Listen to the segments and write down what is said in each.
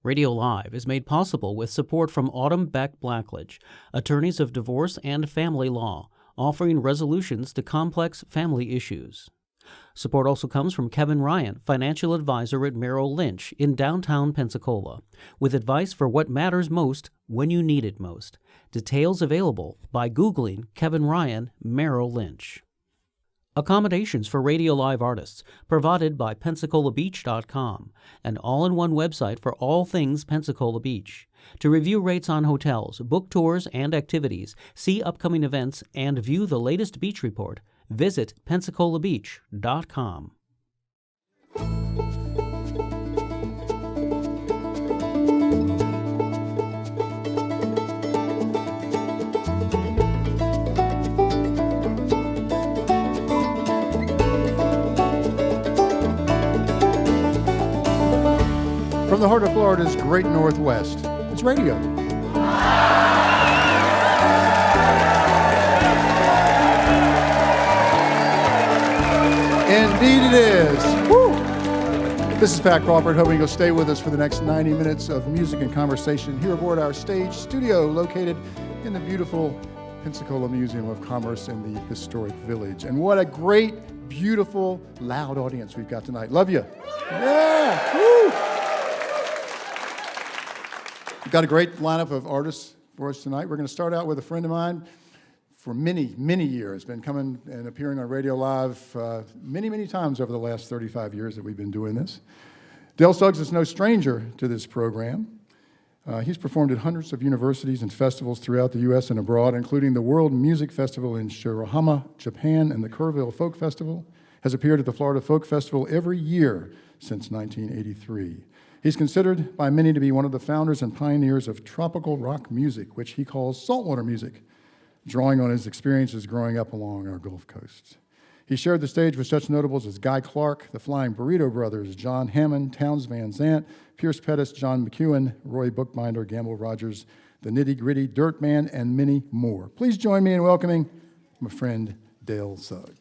Radio Live is made possible with support from Autumn Beck Blackledge, attorneys of divorce and family law, offering resolutions to complex family issues. Support also comes from Kevin Ryan, financial advisor at Merrill Lynch in downtown Pensacola, with advice for what matters most when you need it most. Details available by Googling Kevin Ryan, Merrill Lynch. Accommodations for Radio Live artists provided by PensacolaBeach.com, an all-in-one website for all things Pensacola Beach. To review rates on hotels, book tours and activities, see upcoming events, and view the latest beach report, visit PensacolaBeach.com. From the heart of Florida's great Northwest, it's radio. Indeed it is. Woo! This is Pat Crawford, hoping you'll stay with us for the next 90 minutes of music and conversation here aboard our stage studio located in the beautiful Pensacola Museum of Commerce in the historic village. And what a great, beautiful, loud audience we've got tonight. Love you. Yeah. Woo! We've got a great lineup of artists for us tonight. We're going to start out with a friend of mine for many, many years, been coming and appearing on Radio Live many, many times over the last 35 years that we've been doing this. Dale Suggs is no stranger to this program. He's performed at hundreds of universities and festivals throughout the U.S. and abroad, including the World Music Festival in Shirahama, Japan, and the Kerrville Folk Festival. Has appeared at the Florida Folk Festival every year since 1983. He's considered by many to be one of the founders and pioneers of tropical rock music, which he calls saltwater music, drawing on his experiences growing up along our Gulf Coast. He shared the stage with such notables as Guy Clark, the Flying Burrito Brothers, John Hammond, Townes Van Zandt, Pierce Pettis, John McEwen, Roy Bookbinder, Gamble Rogers, the Nitty Gritty, Dirt Man, and many more. Please join me in welcoming my friend Dale Suggs.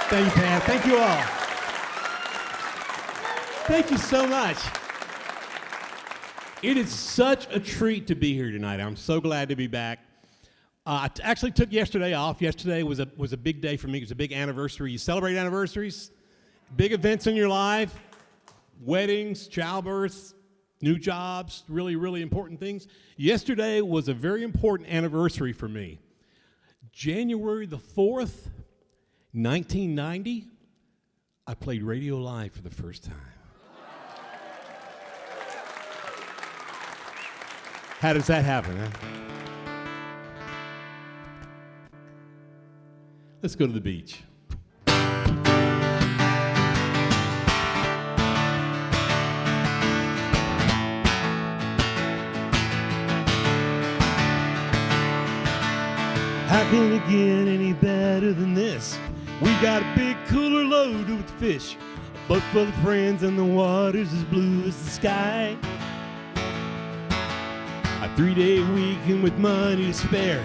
Thank you, Pat. Thank you all. Thank you so much. It is such a treat to be here tonight. I'm so glad to be back. I actually took yesterday off. Yesterday was a big day for me. It was a big anniversary. You celebrate anniversaries, big events in your life, weddings, childbirths, new jobs, really, really important things. Yesterday was a very important anniversary for me. January the 4th, 1990, I played Radio Live for the first time. How does that happen, huh? Let's go to the beach. How can it get any better than this? We got a big cooler loaded with fish, a boat full of friends, and the water's as blue as the sky. A 3-day weekend with money to spare,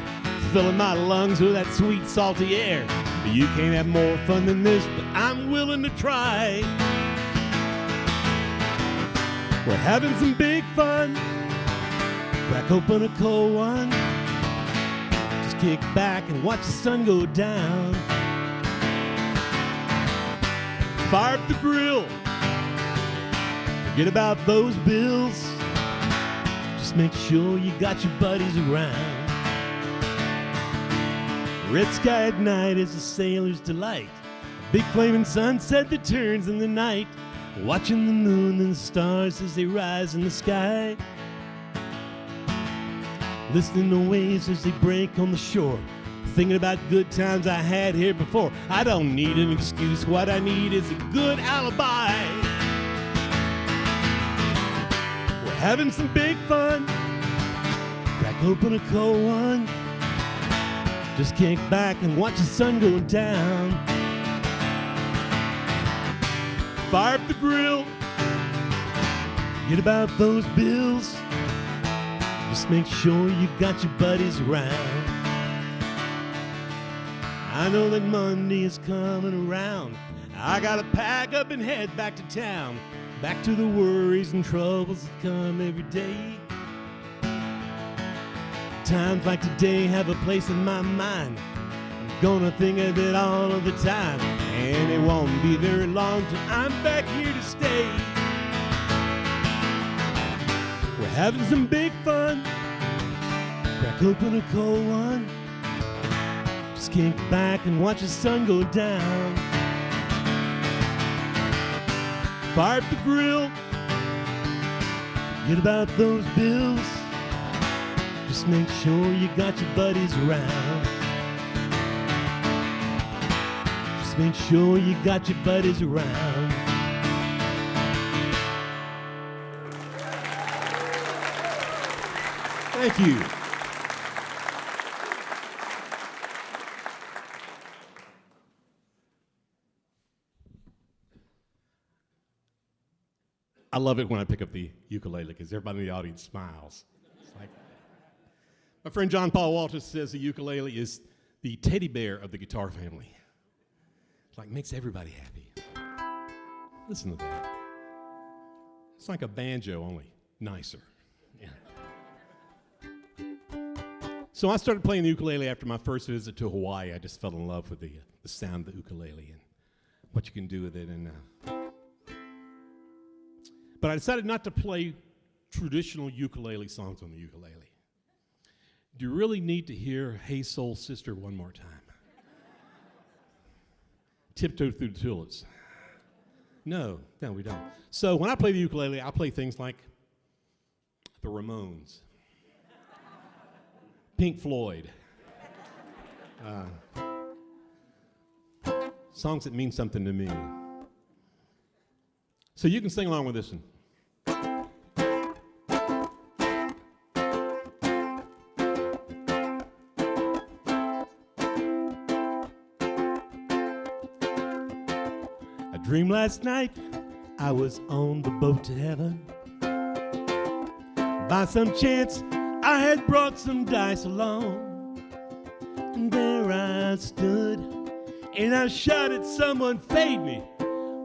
filling my lungs with that sweet, salty air. You can't have more fun than this, but I'm willing to try. We're having some big fun. Crack open a cold one. Just kick back and watch the sun go down. Fire up the grill. Forget about those bills. Just make sure you got your buddies around. Red sky at night is a sailor's delight. A big flaming sunset that turns in the night. Watching the moon and the stars as they rise in the sky. Listening to waves as they break on the shore. Thinking about good times I had here before. I don't need an excuse, what I need is a good alibi. We're having some big fun. Crack open a cold one. Just kick back and watch the sun go down. Fire up the grill. Forget about those bills. Just make sure you got your buddies around. I know that Monday is coming around. I gotta pack up and head back to town. back to the worries and troubles that come every day. Times like today have a place in my mind. I'm gonna think of it all of the time, and it won't be very long till I'm back here to stay. We're having some big fun. Crack open a cold one. Just kick back and watch the sun go down. Fire up the grill. Forget about those bills. Just make sure you got your buddies around. Just make sure you got your buddies around. Thank you. I love it when I pick up the ukulele because everybody in the audience smiles. It's like, my friend John Paul Walters says the ukulele is the teddy bear of the guitar family. It's like makes everybody happy. Listen to that. It's like a banjo, only nicer. Yeah. So I started playing the ukulele after my first visit to Hawaii. I just fell in love with the sound of the ukulele and what you can do with it. But I decided not to play traditional ukulele songs on the ukulele. Do you really need to hear Hey Soul Sister one more time? Tiptoe Through the Tulips. No, we don't. So when I play the ukulele, I play things like the Ramones, Pink Floyd, songs that mean something to me. So you can sing along with this one. I dreamed last night I was on the boat to heaven. By some chance I had brought some dice along, and there I stood and I shouted, someone fade me.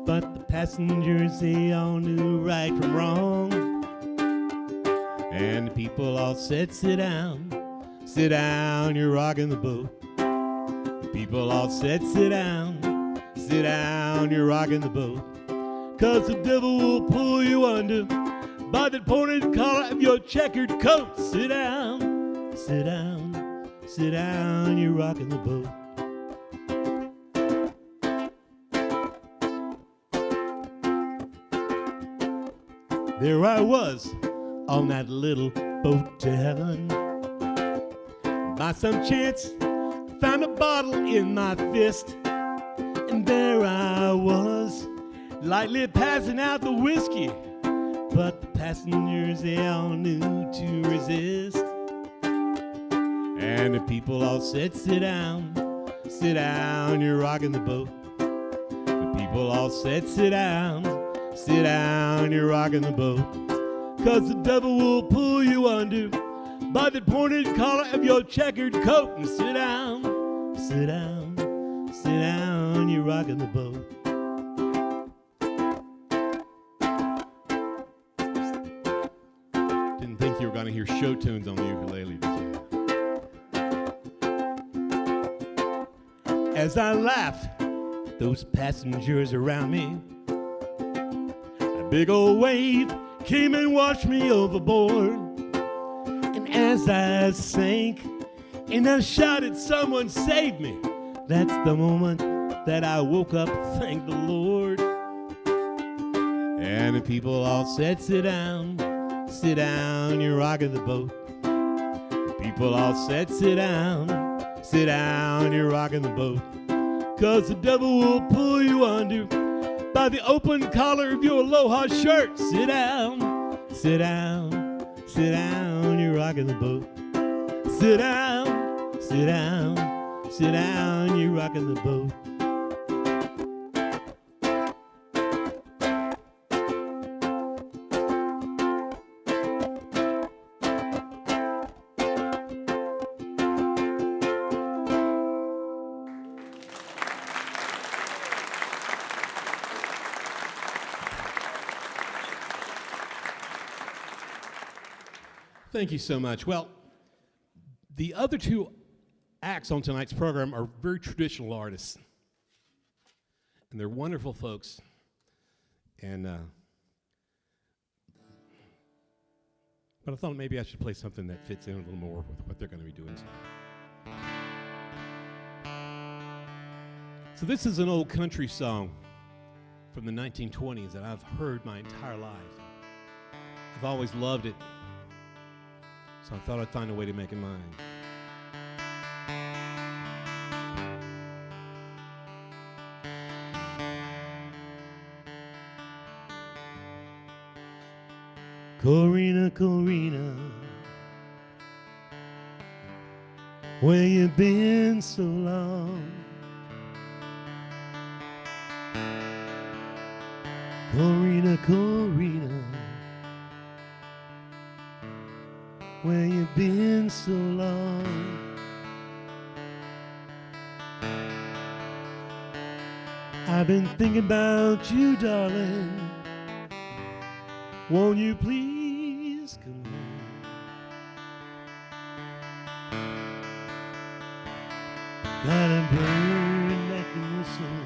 But the passengers, they all knew right from wrong. And the people all said, sit down, you're rocking the boat. The people all said, sit down, you're rocking the boat. 'Cause the devil will pull you under by the pointed collar of your checkered coat. Sit down, you're rocking the boat. There I was on that little boat to heaven. By some chance, found a bottle in my fist, and there I was, lightly passing out the whiskey. But the passengers, they all knew to resist. And the people all said, sit down, you're rocking the boat. The people all said, sit down, you're rocking the boat. 'Cause the devil will pull you under by the pointed collar of your checkered coat. And sit down, you're rocking the boat. Didn't think you were going to hear show tunes on the ukulele, did you? As I laughed, those passengers around me, a big old wave came and washed me overboard. And as I sank and I shouted, someone save me, that's the moment that I woke up, thank the Lord. And the people all said, sit down, you're rocking the boat. The people all said, sit down, you're rocking the boat. 'Cause the devil will pull you under by the open collar of your aloha shirt. Sit down, you're rocking the boat. Sit down, you're rocking the boat. Thank you so much. Well, the other two acts on tonight's program are very traditional artists. And they're wonderful folks. And but I thought maybe I should play something that fits in a little more with what they're going to be doing tonight. So this is an old country song from the 1920s that I've heard my entire life. I've always loved it, so I thought I'd find a way to make it mine. Corina, Corina, where you been so long? Corina, Corina, where you been so long? I've been thinking about you, darling. Won't you please come home? Got a bird that can whistle,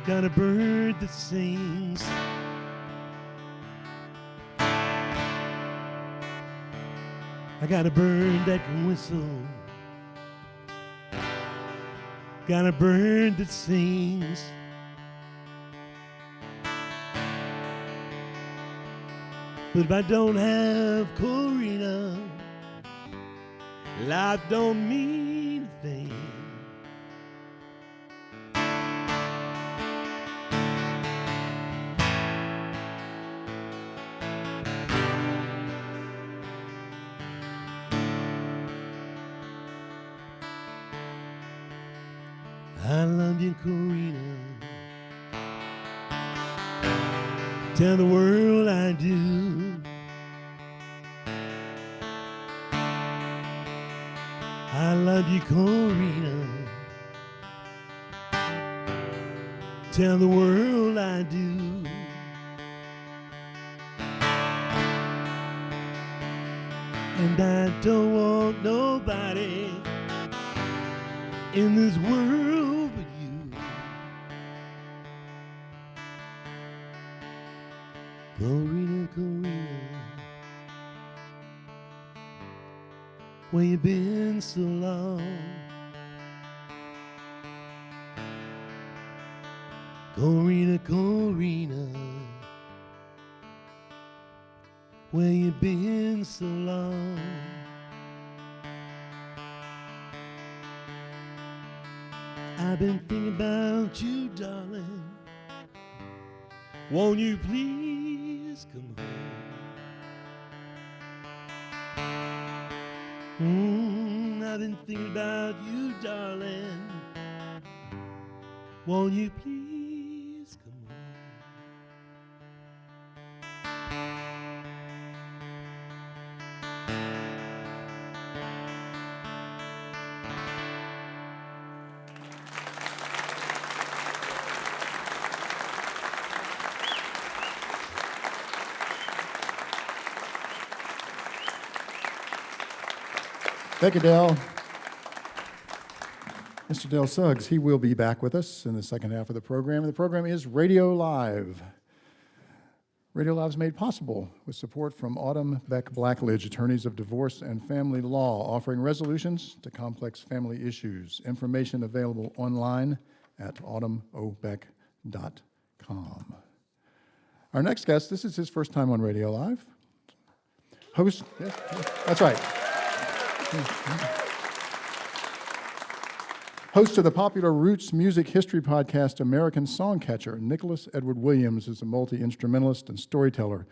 got a bird that sings. I got a bird that can whistle, got a bird that sings. But if I don't have Corina, life don't mean a thing. I love you, Corina. Tell the world I do. I love you, Corina. Tell the world I do. And I don't want nobody in this world but you. Corina, Corina, where you been so long? Corina, Corina, where you been so long? I've been thinking about you, darling. Won't you please come home? I've been thinking about you, darling. Won't you please come home? Thank you, Dale. Mr. Dale Suggs, he will be back with us in the second half of the program. The program is Radio Live. Radio Live is made possible with support from Autumn Beck Blackledge, attorneys of divorce and family law, offering resolutions to complex family issues. Information available online at autumnobeck.com. Our next guest, this is his first time on Radio Live. Host, yes, that's right. Host of the popular roots music history podcast, American Songcatcher, Nicholas Edward Williams is a multi-instrumentalist and storyteller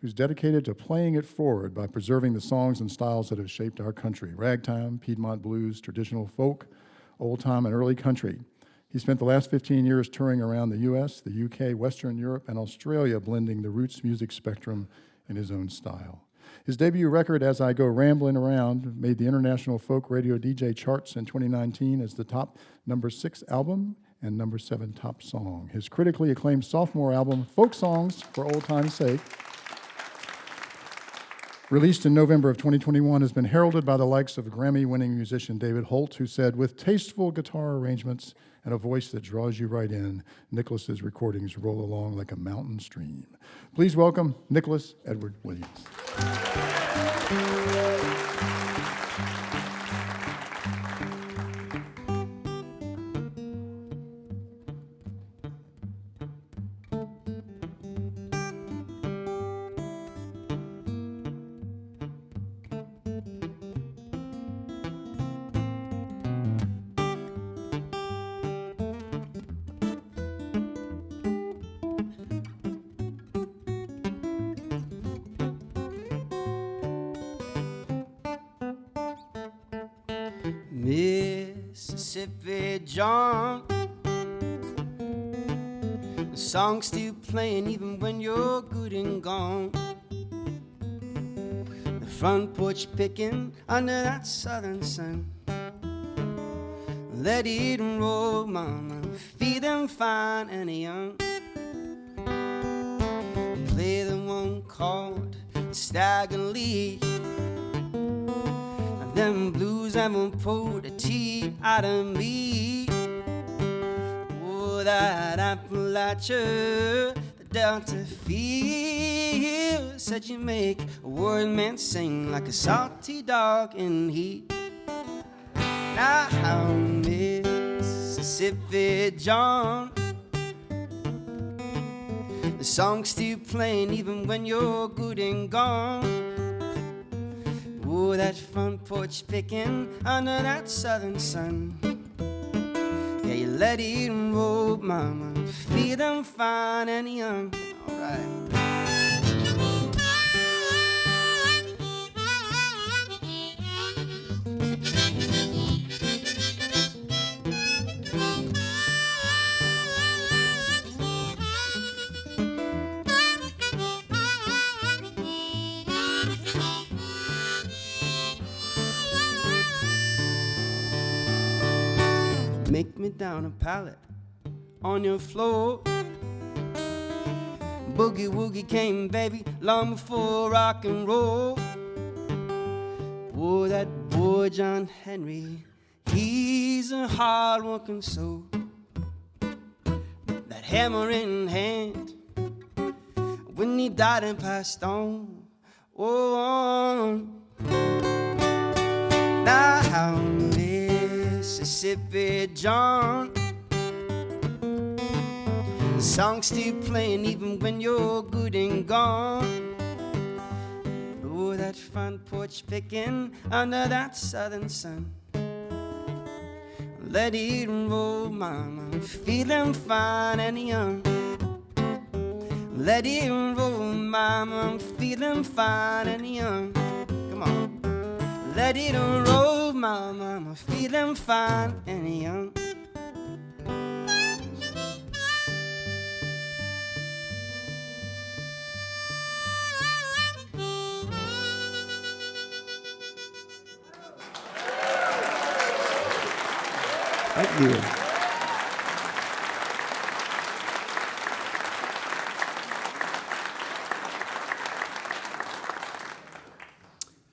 who's dedicated to playing it forward by preserving the songs and styles that have shaped our country: ragtime, Piedmont blues, traditional folk, old-time, and early country. He spent the last 15 years touring around the U.S., the U.K., Western Europe, and Australia, blending the roots music spectrum in his own style. His debut record, As I Go Ramblin' Around, made the International Folk Radio DJ charts in 2019 as the top #6 album and #7 top song. His critically acclaimed sophomore album, Folk Songs for Old Time's Sake, released in November of 2021, has been heralded by the likes of Grammy-winning musician David Holt, who said, "With tasteful guitar arrangements and a voice that draws you right in, Nicholas's recordings roll along like a mountain stream." Please welcome Nicholas Edward Williams. Mississippi John, the song's still playing even when you're good and gone. The front porch picking under that southern sun. Let it roll, mama, feeling fine and young. Play the one called Stagger Lee. Them blues haven't pulled a tea out of me. Oh, that Appalachia, the Delta feel, said you make a word man sing like a salty dog in heat. Now, Mississippi John, the song's still playing even when you're good and gone. Oh, that front porch picking under that southern sun. Yeah, you let it roll, mama, feeling fine and young. All right. Make me down a pallet on your floor. Boogie woogie came, baby, long before rock and roll. Oh, that boy John Henry, he's a hard-working soul. That hammer in hand, when he died and passed on. Oh, now Mississippi John, the song's still playing even when you're good and gone. Oh, that front porch picking under that southern sun. Let it roll, mama, feeling fine and young. Let it roll, mama, I'm feeling fine and young. Come on. Let it roll, mama, I'm feeling fine and young. Thank you.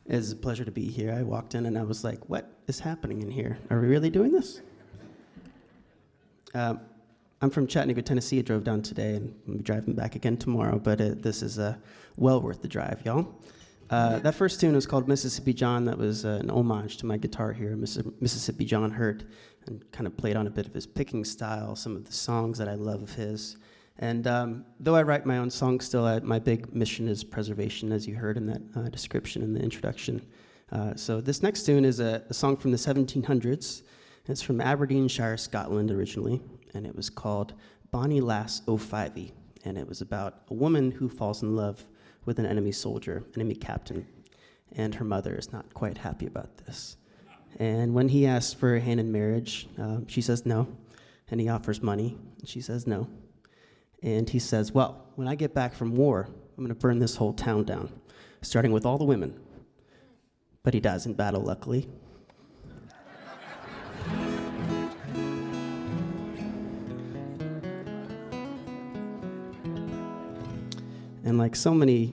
It's a pleasure to be here. I walked in and I was like, what is happening in here? Are we really doing this? I'm from Chattanooga, Tennessee. I drove down today and I'm driving back again tomorrow, but this is well worth the drive, y'all. That first tune was called Mississippi John. That was an homage to my guitar hero, Mississippi John Hurt, and kind of played on a bit of his picking style, some of the songs that I love of his. And though I write my own songs still, my big mission is preservation, as you heard in that description in the introduction. So this next tune is a song from the 1700s. It's from Aberdeenshire, Scotland originally, and it was called Bonnie Lass O'Fivey. And it was about a woman who falls in love with an enemy soldier, enemy captain, and her mother is not quite happy about this. And when he asks for her hand in marriage, she says no, and he offers money, and she says no. And he says, well, when I get back from war, I'm going to burn this whole town down, starting with all the women. But he dies in battle, luckily. And like so many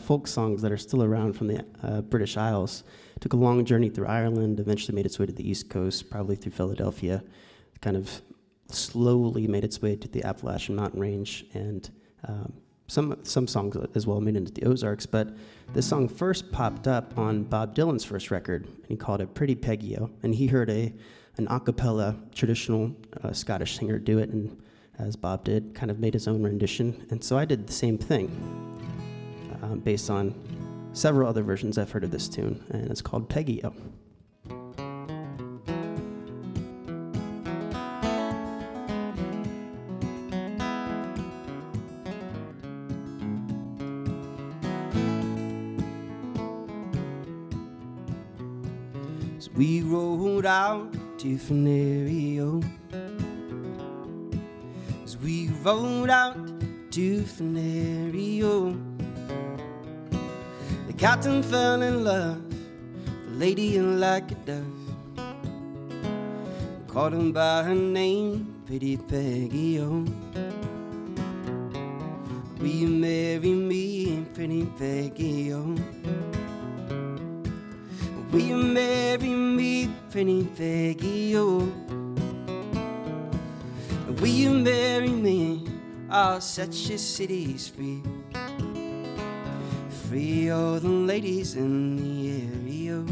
folk songs that are still around from the British Isles. Took a long journey through Ireland, eventually made its way to the East Coast, probably through Philadelphia, kind of slowly made its way to the Appalachian Mountain Range, and some songs as well made into the Ozarks. But this song first popped up on Bob Dylan's first record, and he called it Pretty Peggy-O. And he heard an a cappella traditional Scottish singer do it, and as Bob did, kind of made his own rendition. And so I did the same thing, based on several other versions I've heard of this tune, and it's called Peggy-O. So we rode out to Venerio. As we rode out to Venerio, the captain fell in love, the lady like a dove, called him by her name, Pretty Peggy-O. Will you marry me, Pretty Peggy-O? Will you marry me, Pretty Peggy-O? Will you marry me? I'll set your cities free. Free all the ladies in the area.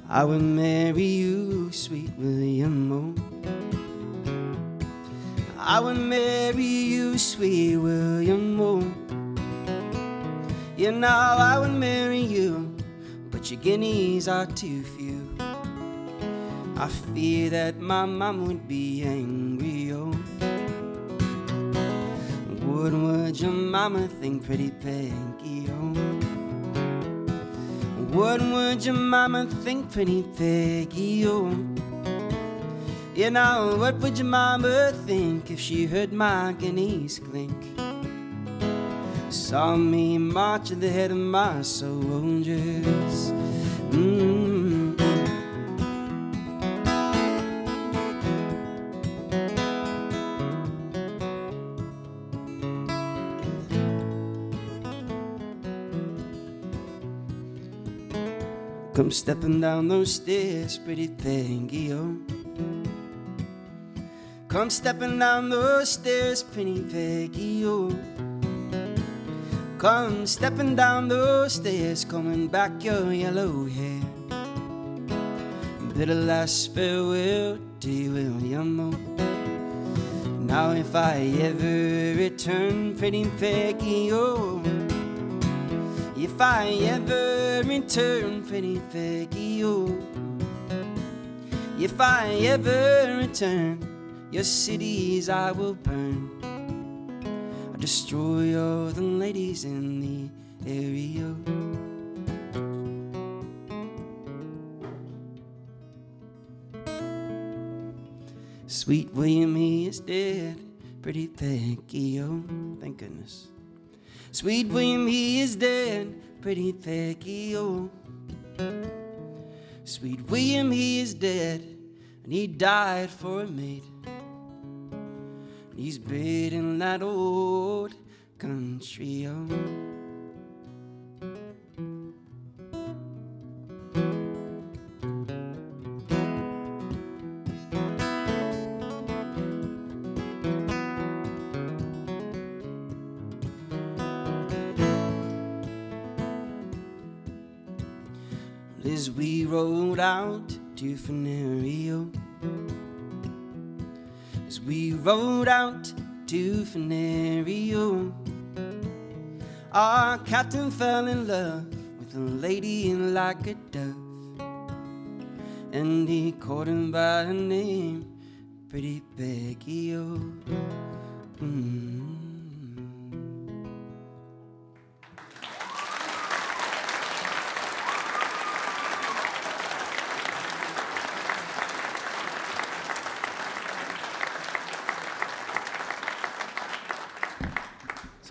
I would marry you, sweet William O. I would marry you, sweet William O. You know I would marry you, but your guineas are too few. I fear that my mom would be angry, oh. What would your mama think, Pretty Peggy, oh? What would your mama think, Pretty Peggy, oh? You know, what would your mama think if she heard my guineas clink? Saw me march at the head of my soldiers. Come stepping down those stairs, Pretty Peggy, oh. Come stepping down those stairs, Pretty Peggy, oh. Come stepping down those stairs, combing back your yellow hair. Bid a last farewell to you, William, oh. Now if I ever return, Pretty Peggy, oh. If I ever return, Pretty Peggy, oh. If I ever return, your cities I will burn. I'll destroy all the ladies in the area. Sweet William, he is dead, Pretty Peggy, oh, thank goodness. Sweet William, he is dead, Pretty Peggy, oh. Sweet William, he is dead, and he died for a mate. And he's buried in that old country, oh. As we rode out to Venerio, as we rode out to Venerio, our captain fell in love with a lady like a dove, and he called him by her name, Pretty Peggy, oh.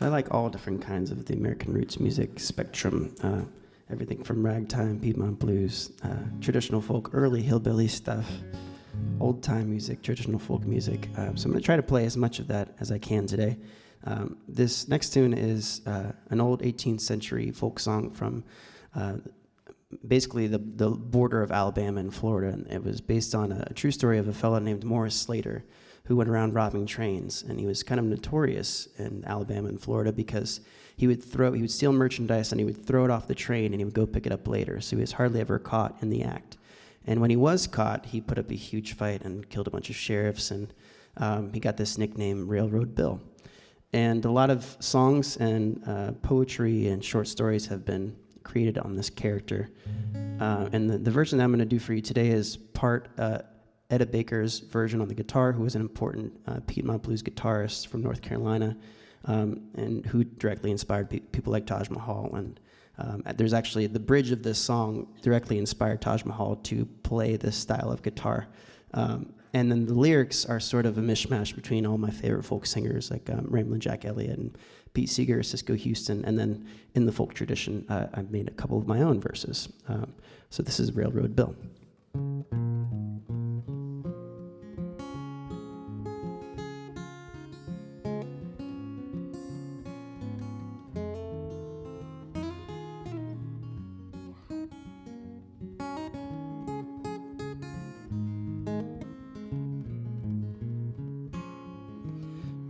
So I like all different kinds of the American roots music spectrum, everything from ragtime, Piedmont blues, traditional folk, early hillbilly stuff, old-time music, traditional folk music. So I'm going to try to play as much of that as I can today. This next tune is an old 18th century folk song from basically the border of Alabama and Florida. And it was based on a true story of a fellow named Morris Slater who went around robbing trains. And he was kind of notorious in Alabama and Florida because he would steal merchandise and he would throw it off the train and he would go pick it up later. So he was hardly ever caught in the act. And when he was caught, he put up a huge fight and killed a bunch of sheriffs, and he got this nickname, Railroad Bill. And a lot of songs and poetry and short stories have been created on this character. And the version that I'm going to do for you today is part Etta Baker's version on the guitar, who was an important Piedmont blues guitarist from North Carolina, and who directly inspired people like Taj Mahal. And there's actually the bridge of this song directly inspired Taj Mahal to play this style of guitar. And then the lyrics are sort of a mishmash between all my favorite folk singers like Ramblin' Jack Elliott and Pete Seeger, Cisco Houston, and then in the folk tradition, I've made a couple of my own verses. So this is Railroad Bill.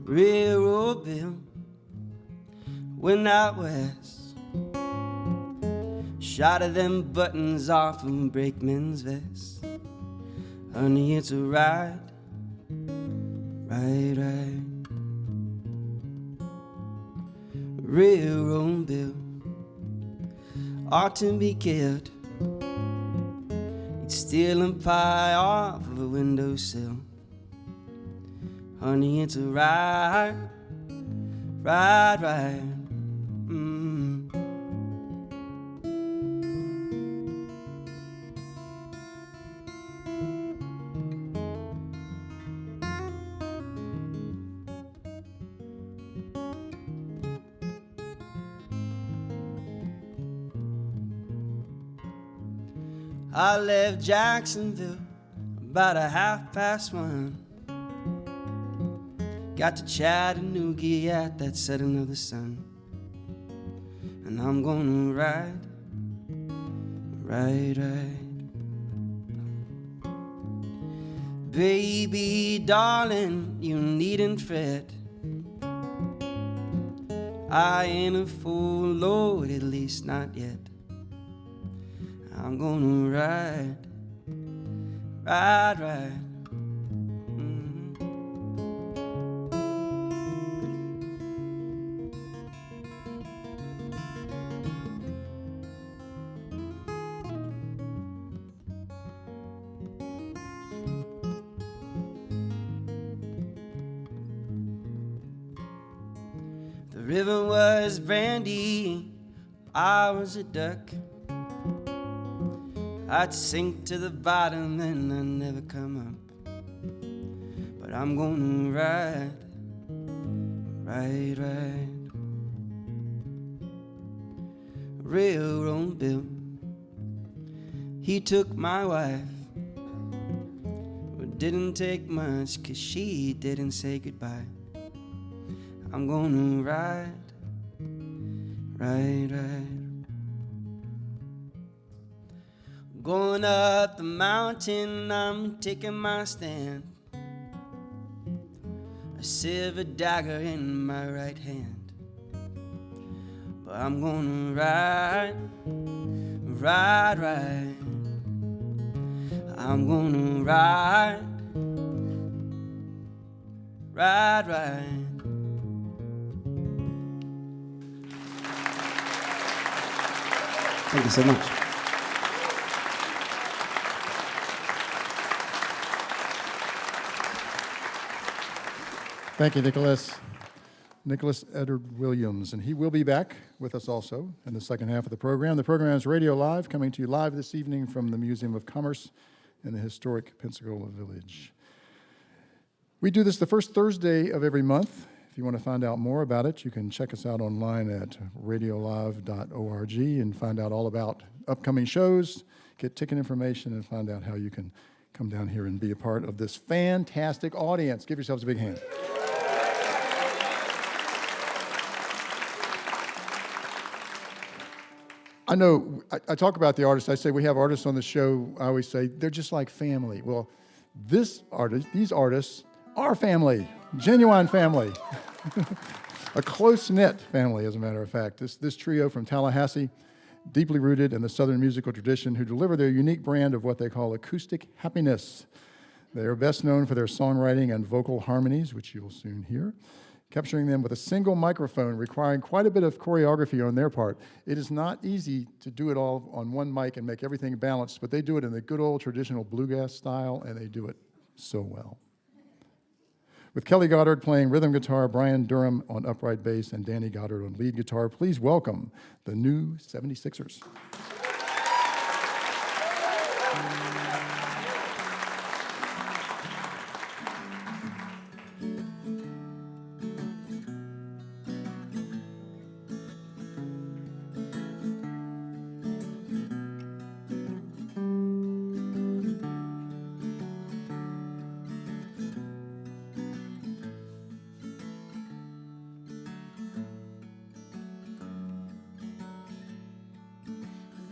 Railroad Bill went out west, shot of them buttons off of brakeman's vest. Honey, it's a ride, ride, ride. Railroad Bill ought to be killed. He'd steal a pie off of a windowsill. Honey, it's a ride, ride, ride. I left Jacksonville about 1:30. Got to Chattanooga at that setting of the sun. And I'm gonna ride, ride, ride. Baby, darling, you needn't fret. I ain't a full load, at least not yet. I'm gonna ride, ride, ride. The river was brandy, I was a duck. I'd sink to the bottom and I'd never come up. But I'm gonna ride, ride, ride. Railroad Bill, he took my wife, but didn't take much 'cause she didn't say goodbye. I'm gonna ride, ride, ride. Going up the mountain, I'm taking my stand. A silver dagger in my right hand. But I'm gonna ride, ride, ride. I'm gonna ride, ride, ride. Thank you so much. Thank you, Nicholas. Nicholas Edward Williams, and he will be back with us also in the second half of the program. The program is Radio Live, coming to you live this evening from the Museum of Commerce in the historic Pensacola Village. We do this the first Thursday of every month. If you want to find out more about it, you can check us out online at radiolive.org and find out all about upcoming shows, get ticket information, and find out how you can come down here and be a part of this fantastic audience. Give yourselves a big hand. I know, I talk about the artists. I say we have artists on the show. I always say they're just like family. Well, these artists are family, genuine family, a close-knit family, as a matter of fact. This trio from Tallahassee, deeply rooted in the Southern musical tradition, who deliver their unique brand of what they call acoustic happiness. They are best known for their songwriting and vocal harmonies, which you'll soon hear, capturing them with a single microphone, requiring quite a bit of choreography on their part. It is not easy to do it all on one mic and make everything balanced, but they do it in the good old traditional bluegrass style, and they do it so well. With Kelly Goddard playing rhythm guitar, Brian Durham on upright bass, and Danny Goddard on lead guitar, please welcome the new 76ers.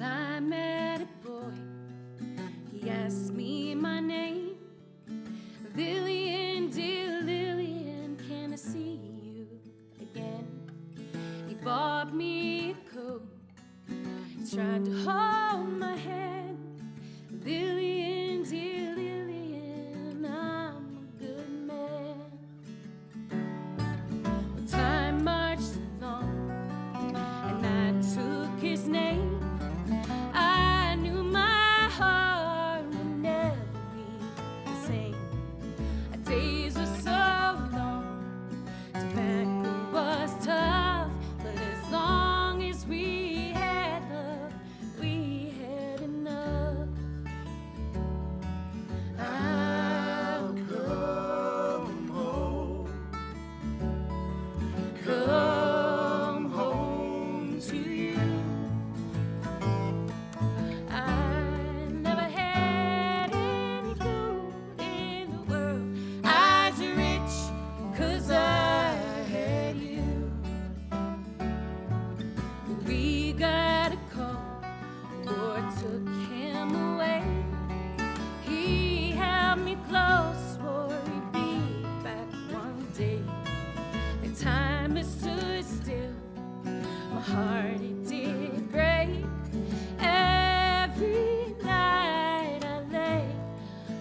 I met a boy, he asked me my name. Lillian, dear Lillian, can I see you again? He bought me a coat, he tried to hold my hand. Lillian, dear Lillian, I'm a good man. Well, time marched along, and I took his name. I knew my heart would never be the same. Our days were so long, tobacco was tough, but as long as we had love, we had enough. I'll come home to you. I never had any gold in the world. I was rich 'cause I had you. We got a call, war took him away. He held me close, swore he'd be back one day. The time has stood still, my heart it did break. Every night I lay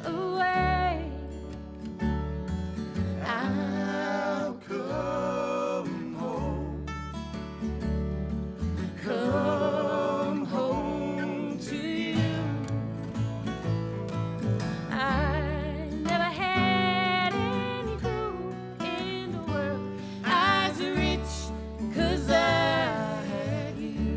awake. I'll come home to you. I never had any gold in the world. I was rich 'cause I had you.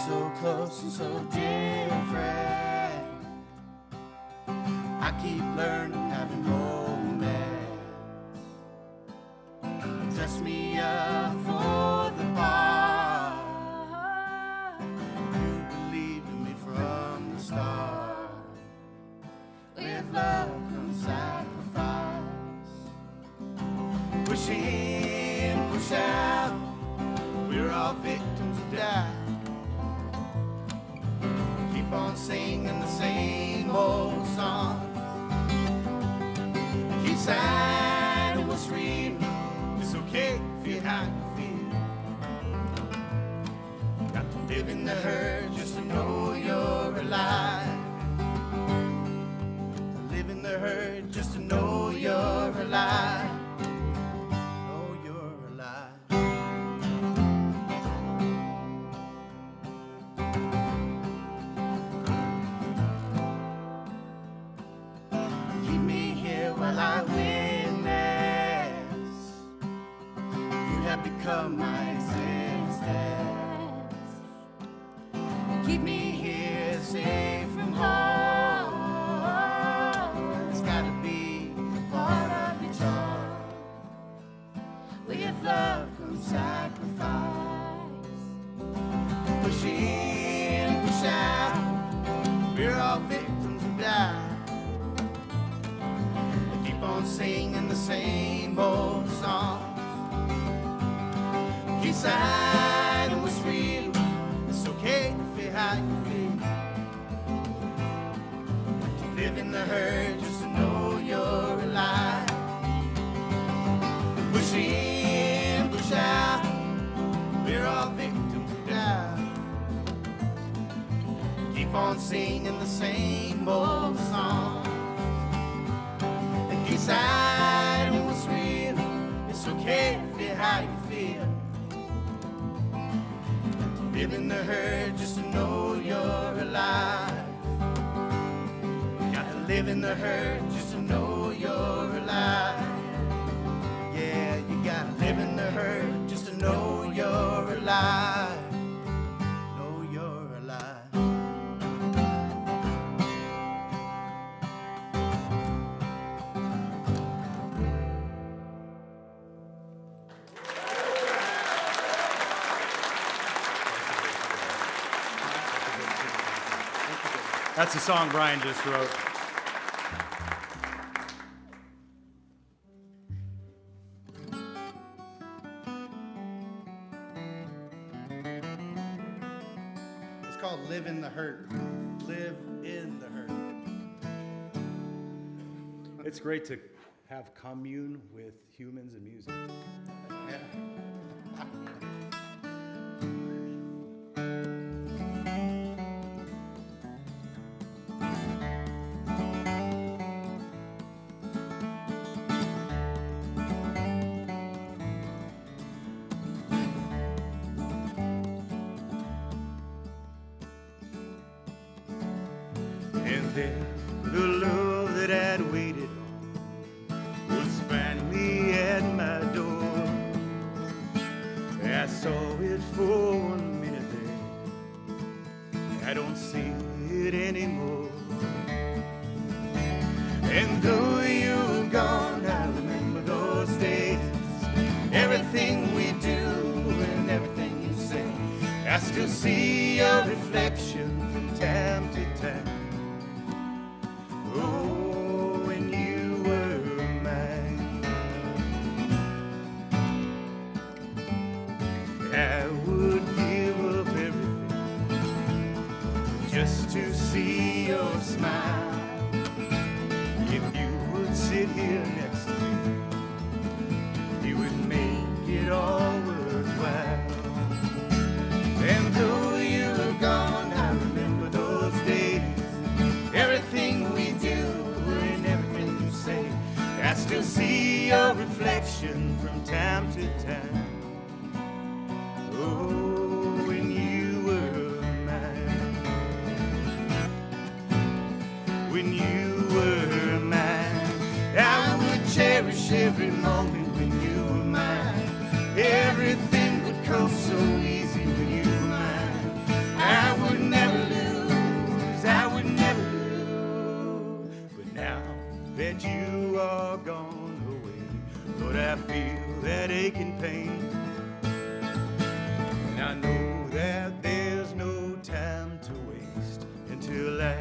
so close and so different. I keep learning, having moments. Dress me up for the part. You believed in me from the start. With love comes sacrifice. Push in, push out. We're all victims of doubt. Keep on singing the same old song. Keep signing what's real. It's okay, feel how you feel. Got to live in the hurt just to know you're alive. Live in the hurt just to know you're alive. Know you're alive. Keep me here while I witness. You have become my existence. Keep me here safe from harm. It's gotta be part of your charm. With love comes sacrifice. Push in, push out. We're all victims of doubt. Keep on singing the same old songs. Keep signing what's real. It's okay to feel how you feel. To live in the hurt just to know you're alive. Push in, push out. We're all victims of doubt. Keep on singing the same old songs. Keep signing what's real. It's okay to feel how you feel. To live in the hurt just to know you're alive. Gotta live in the hurt just to know you're alive. Yeah, you gotta live in the hurt just to know you're alive. Know you're alive. That's a song Brian just wrote. It's called Live in the Hurt. Live in the hurt. It's great to have commune with humans and music. Yeah. And then the love that I'd waited on was finally at my door. I saw it for 1 minute there. I don't see it anymore. And though you're gone, I remember those days. Everything we do and everything you say, I still see your reflection from time to time. Oh, when you were mine, I would give up everything just to see your smile. If you would sit here next to me, you would make it all worthwhile. And though you're gone, I remember those days. Everything we do and everything you say, I still see your reflection from time to time. Oh, when you were mine, when you were mine, I would cherish every moment when you were mine. Everything would come so easy when you were mine. I that aching pain. And I know that there's no time to waste until I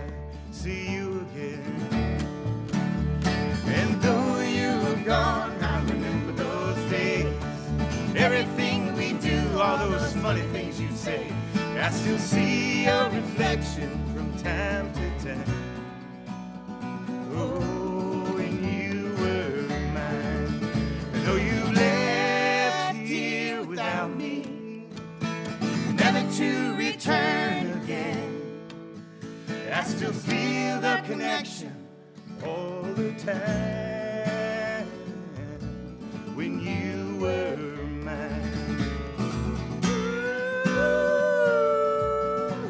see you again. And though you're gone, I remember those days. Everything we do, all those funny things you say, I still see your reflection from time to time. Oh, when you were mine. And though you left here without me, never to return again, I still feel the connection all the time when you were mine.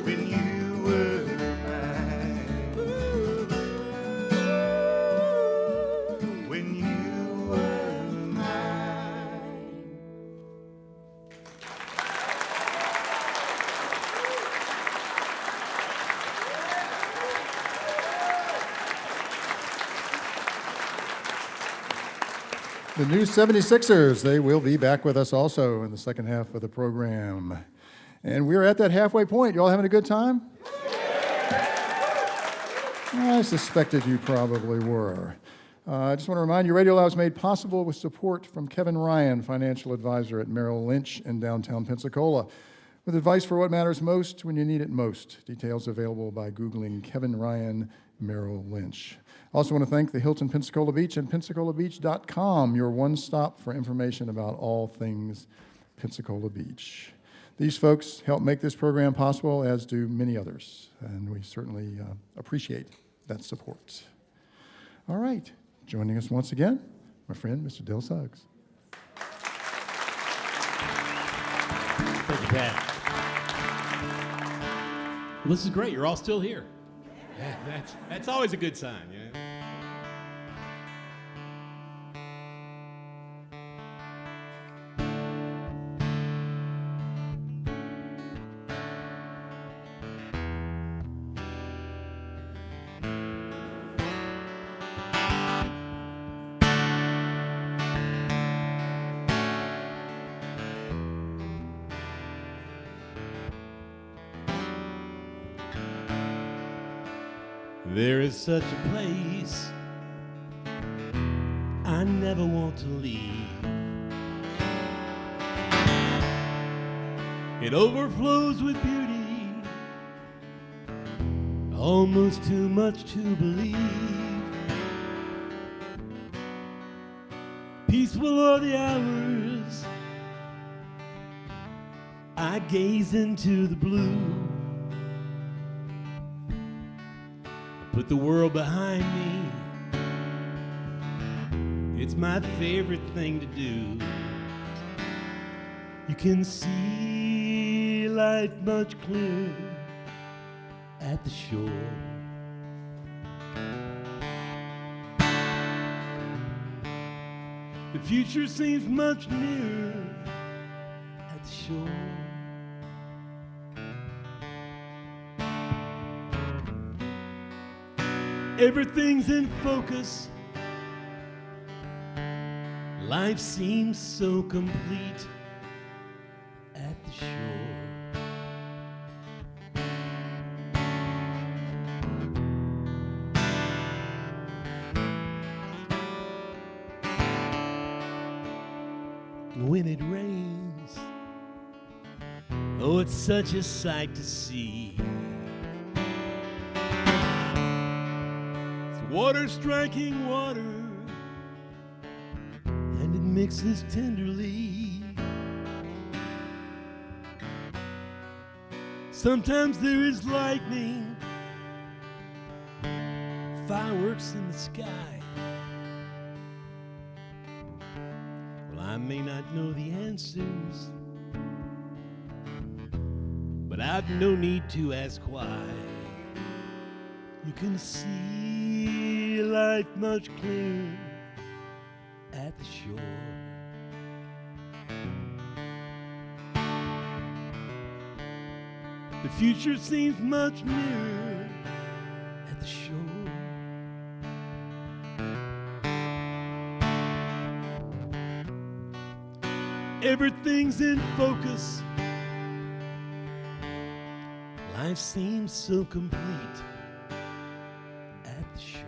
When you were mine. When you were mine. The new 76ers, they will be back with us also in the second half of the program. And we're at that halfway point. You all having a good time? I suspected you probably were. I just want to remind you, RadioLive is made possible with support from Kevin Ryan, financial advisor at Merrill Lynch in downtown Pensacola, with advice for what matters most when you need it most. Details available by Googling Kevin Ryan Merrill Lynch. Also want to thank the Hilton Pensacola Beach and PensacolaBeach.com, your one-stop for information about all things Pensacola Beach. These folks help make this program possible, as do many others, and we certainly appreciate that support. All right, joining us once again, my friend, Mr. Dale Suggs. Thank you, Pat. Well, this is great. You're all still here. Yeah, that's always a good sign. Yeah. There is such a place I never want to leave. It overflows with beauty, almost too much to believe. Peaceful are the hours I gaze into the blue. Put the world behind me. It's my favorite thing to do. You can see life much clearer at the shore. The future seems much nearer at the shore. Everything's in focus. Life seems so complete at the shore. When it rains, oh, it's such a sight to see. Water striking water, and it mixes tenderly. Sometimes there is lightning, fireworks in the sky. Well, I may not know the answers, but I've no need to ask why. You can see life much clearer at the shore. The future seems much nearer at the shore. Everything's in focus. Life seems so complete at the shore.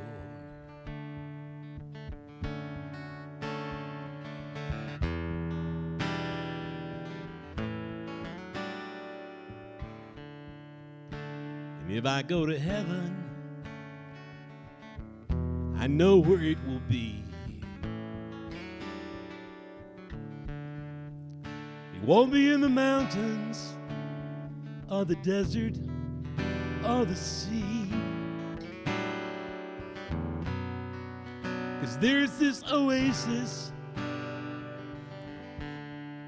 And if I go to heaven, I know where it will be. It won't be in the mountains or the desert or the sea. 'Cause there's this oasis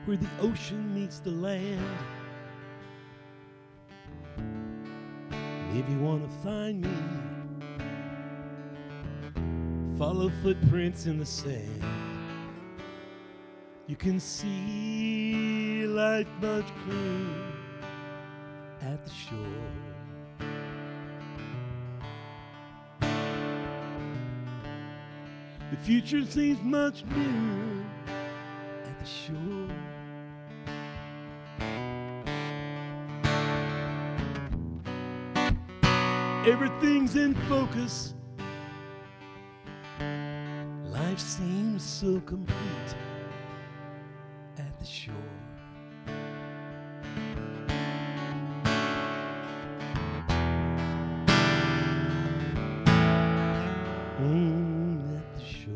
where the ocean meets the land. And if you want to find me, follow footprints in the sand. You can see life much clearer at the shore. The future seems much nearer at the shore. Everything's in focus. Life seems so complete at the shore. At the shore.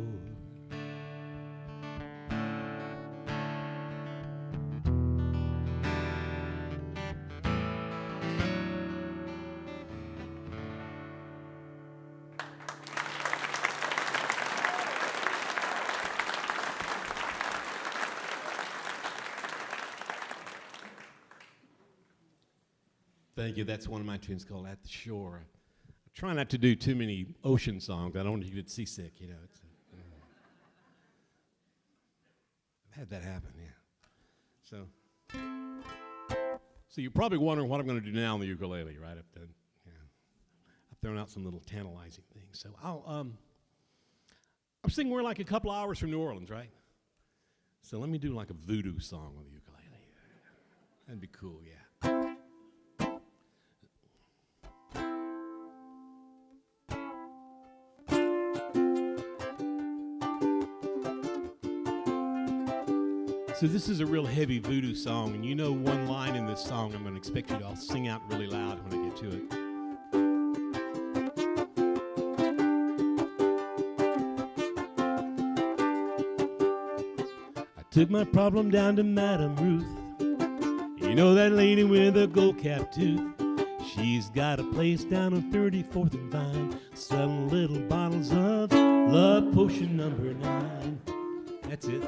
Thank you. That's one of my tunes called At the Shore. I try not to do too many ocean songs. I don't want to get seasick, you know. I've had that happen, yeah. So you're probably wondering what I'm going to do now on the ukulele, right? I've thrown out some little tantalizing things. So I'm thinking we're like a couple hours from New Orleans, right? So let me do like a voodoo song on the ukulele. That'd be cool, yeah. So this is a real heavy voodoo song, and you know one line in this song I'm going to expect you to all sing out really loud when I get to it. I took my problem down to Madame Ruth. You know that lady with a gold-capped tooth? She's got a place down on 34th and Vine, selling little bottles of Love Potion number 9. That's it.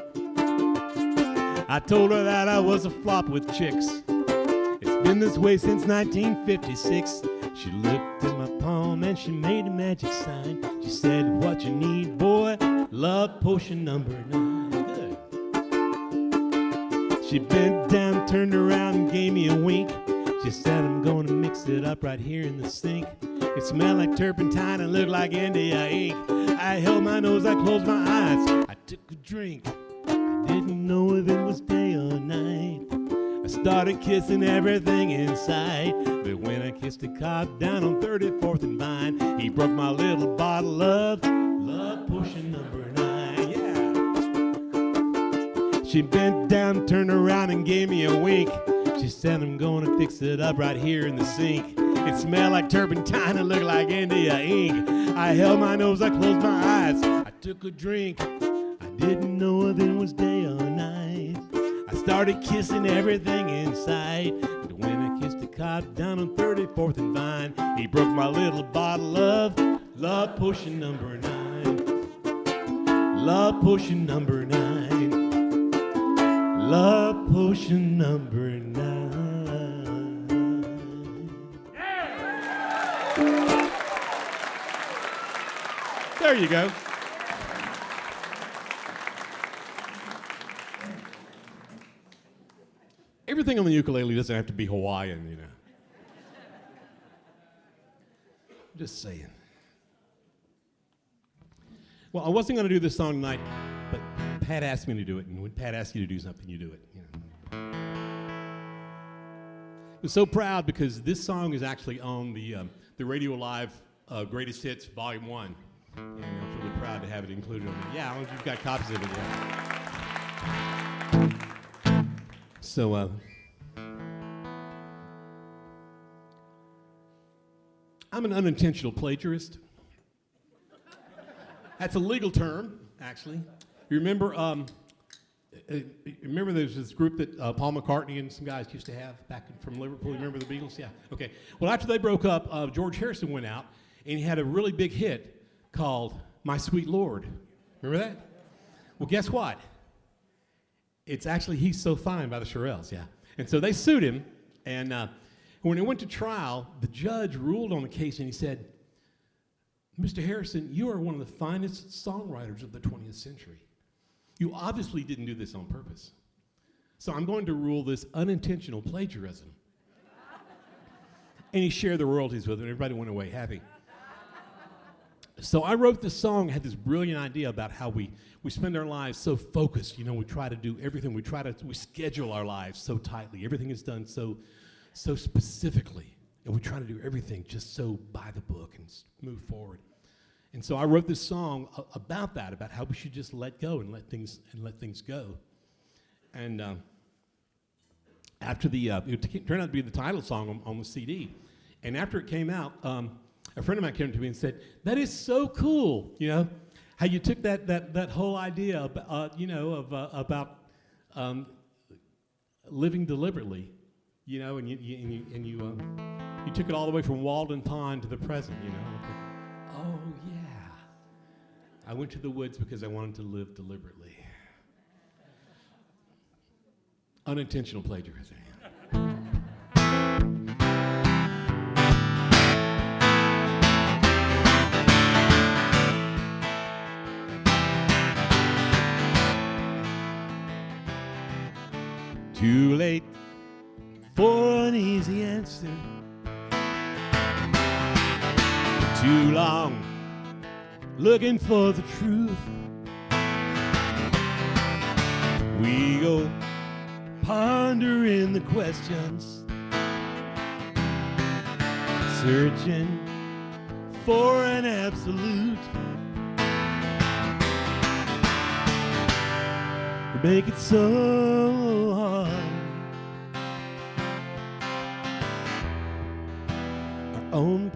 I told her that I was a flop with chicks. It's been this way since 1956. She looked at my palm and she made a magic sign. She said, what you need, boy? Love Potion number 9. Good. She bent down, turned around and gave me a wink. She said, I'm gonna mix it up right here in the sink. It smelled like turpentine and looked like India ink. I held my nose, I closed my eyes. I took a drink. Didn't know if it was day or night. I started kissing everything inside. But when I kissed a cop down on 34th and Vine, he broke my little bottle of Love Potion number 9. Yeah. She bent down, turned around and gave me a wink. She said, I'm gonna fix it up right here in the sink. It smelled like turpentine and looked like India ink. I held my nose, I closed my eyes. I took a drink. Didn't know if it was day or night. I started kissing everything inside. But when I kissed a cop down on 34th and Vine, he broke my little bottle of Love Potion number 9. Love Potion number 9. Love Potion number 9. Yeah. There you go. Everything on the ukulele doesn't have to be Hawaiian, you know. I'm just saying. Well, I wasn't going to do this song tonight, but Pat asked me to do it, and when Pat asks you to do something, you do it. You know. I'm so proud because this song is actually on the RadioLive Greatest Hits Volume 1. And I'm really proud to have it included on it. Yeah, I don't know if you've got copies of it yet. So, I'm an unintentional plagiarist. That's a legal term, actually. You remember there's this group that Paul McCartney and some guys used to have back from Liverpool? You remember the Beatles? Yeah. Okay. Well, after they broke up, George Harrison went out, and he had a really big hit called My Sweet Lord. Remember that? Well, guess what? It's actually He's So Fine by the Shirelles, yeah. And so they sued him, and when it went to trial, the judge ruled on the case, and he said, Mr. Harrison, you are one of the finest songwriters of the 20th century. You obviously didn't do this on purpose. So I'm going to rule this unintentional plagiarism. And he shared the royalties with him, and everybody went away happy. So I wrote this song, had this brilliant idea about how we spend our lives so focused. You know, we try to do everything. We schedule our lives so tightly. Everything is done so specifically. And we try to do everything just so by the book and move forward. And so I wrote this song about that, about how we should just let go and let things go. And after it turned out to be the title song on the CD. And after it came out, a friend of mine came to me and said, "That is so cool, you know, how you took that whole idea about living deliberately, you know, and you took it all the way from Walden Pond to the present, you know." Oh yeah, I went to the woods because I wanted to live deliberately. Unintentional plagiarism. Too late for an easy answer. Too long looking for the truth. We go pondering the questions, searching for an absolute. We make it so hard. Our own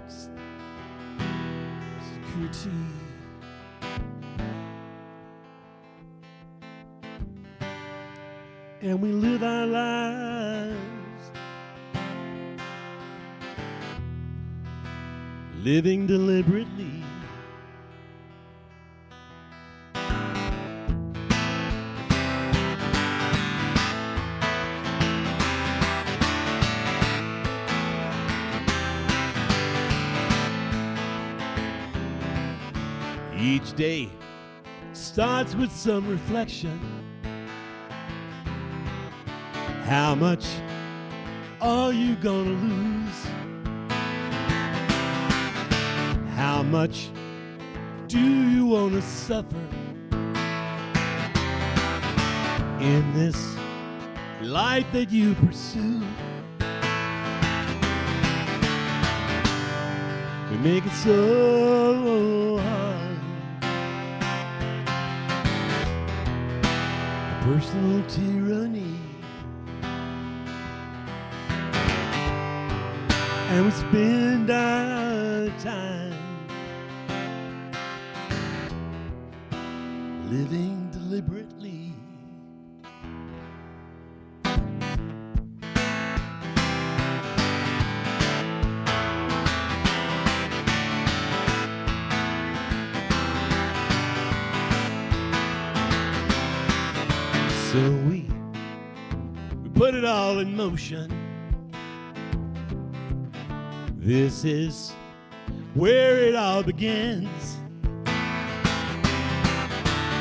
security. And we live our lives living deliberately. Each day starts with some reflection. How much are you gonna lose? How much do you wanna suffer in this life that you pursue? We make it so hard. A personal tyranny. And we spend our time living deliberately. So we put it all in motion. This is where it all begins.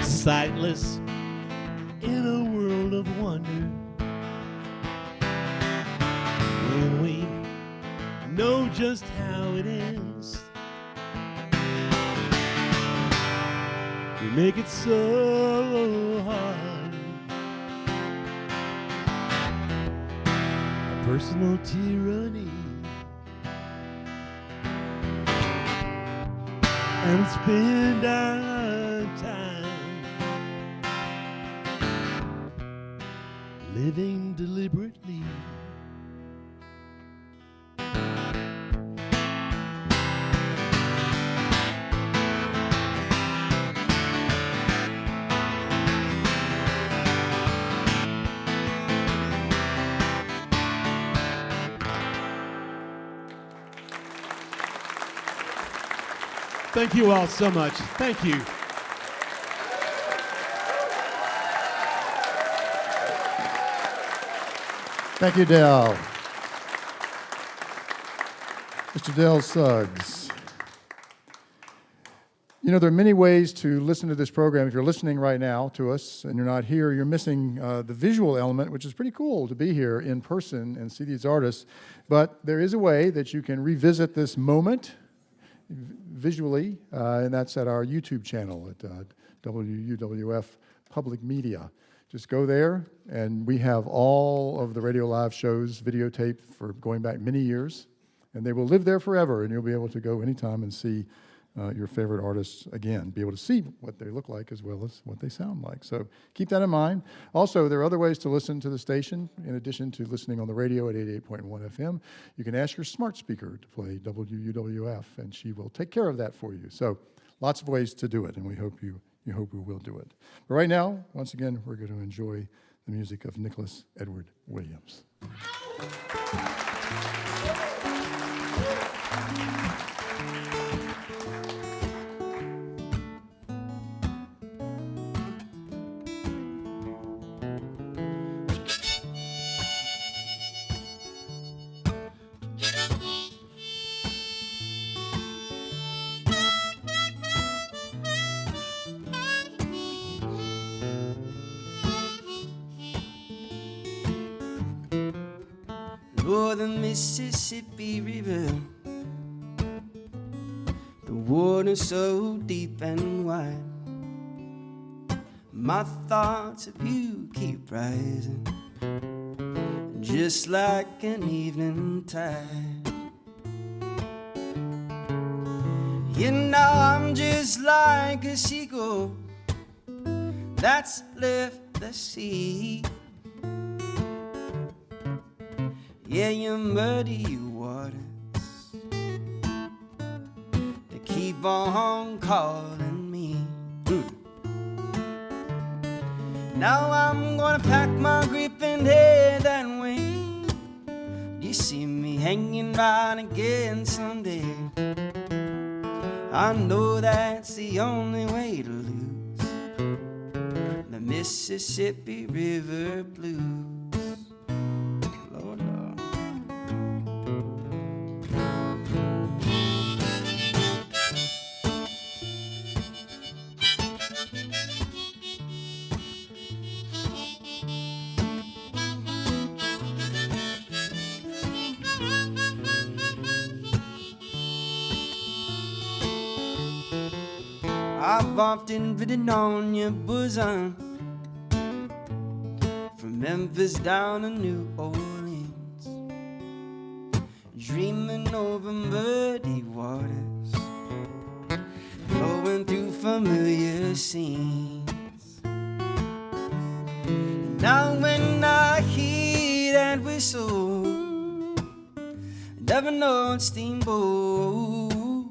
Sightless in a world of wonder. When we know just how it ends, we make it so hard. personal tyranny. And spend our time living deliberately. Thank you all so much. Thank you. Thank you, Dale. Mr. Dale Suggs. You know, there are many ways to listen to this program. If you're listening right now to us and you're not here, you're missing the visual element, which is pretty cool to be here in person and see these artists. But there is a way that you can revisit this moment visually, and that's at our YouTube channel at WUWF Public Media. Just go there, and we have all of the Radio Live shows videotaped for going back many years, and they will live there forever, and you'll be able to go anytime and see your favorite artists again, be able to see what they look like as well as what they sound like. So keep that in mind. Also, there are other ways to listen to the station. In addition to listening on the radio at 88.1 FM, you can ask your smart speaker to play WUWF, and she will take care of that for you. So lots of ways to do it, and we hope you will do it. But right now, once again, we're going to enjoy the music of Nicholas Edward Williams. Oh, the Mississippi River, the water so deep and wide. My thoughts of you keep rising, just like an evening tide. You know I'm just like a seagull that's left the sea. Yeah, you muddy your waters, they keep on calling me. Now I'm gonna pack my grip and head that way. You see me hanging right again someday. I know that's the only way to lose the Mississippi River Blues. I've often ridden on your bosom, from Memphis down to New Orleans, dreaming over muddy waters, flowing through familiar scenes. Now when I hear that whistle, never known steamboat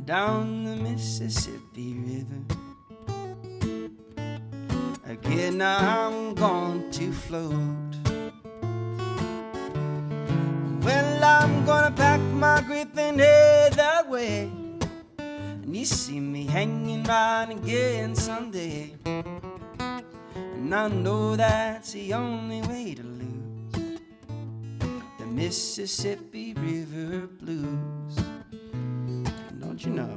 down the Mississippi River, again I'm going to float. Well, I'm gonna pack my grip and head that way, and you see me hanging right again someday. And I know that's the only way to lose the Mississippi River Blues. Don't you know?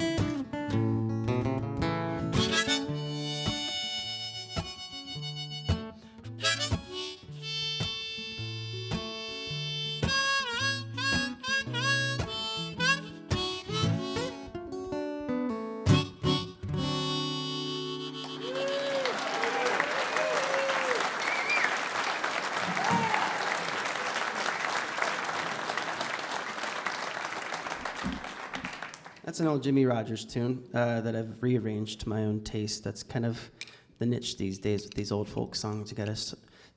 That's an old Jimmy Rogers tune that I've rearranged to my own taste. That's kind of the niche these days with these old folk songs. You gotta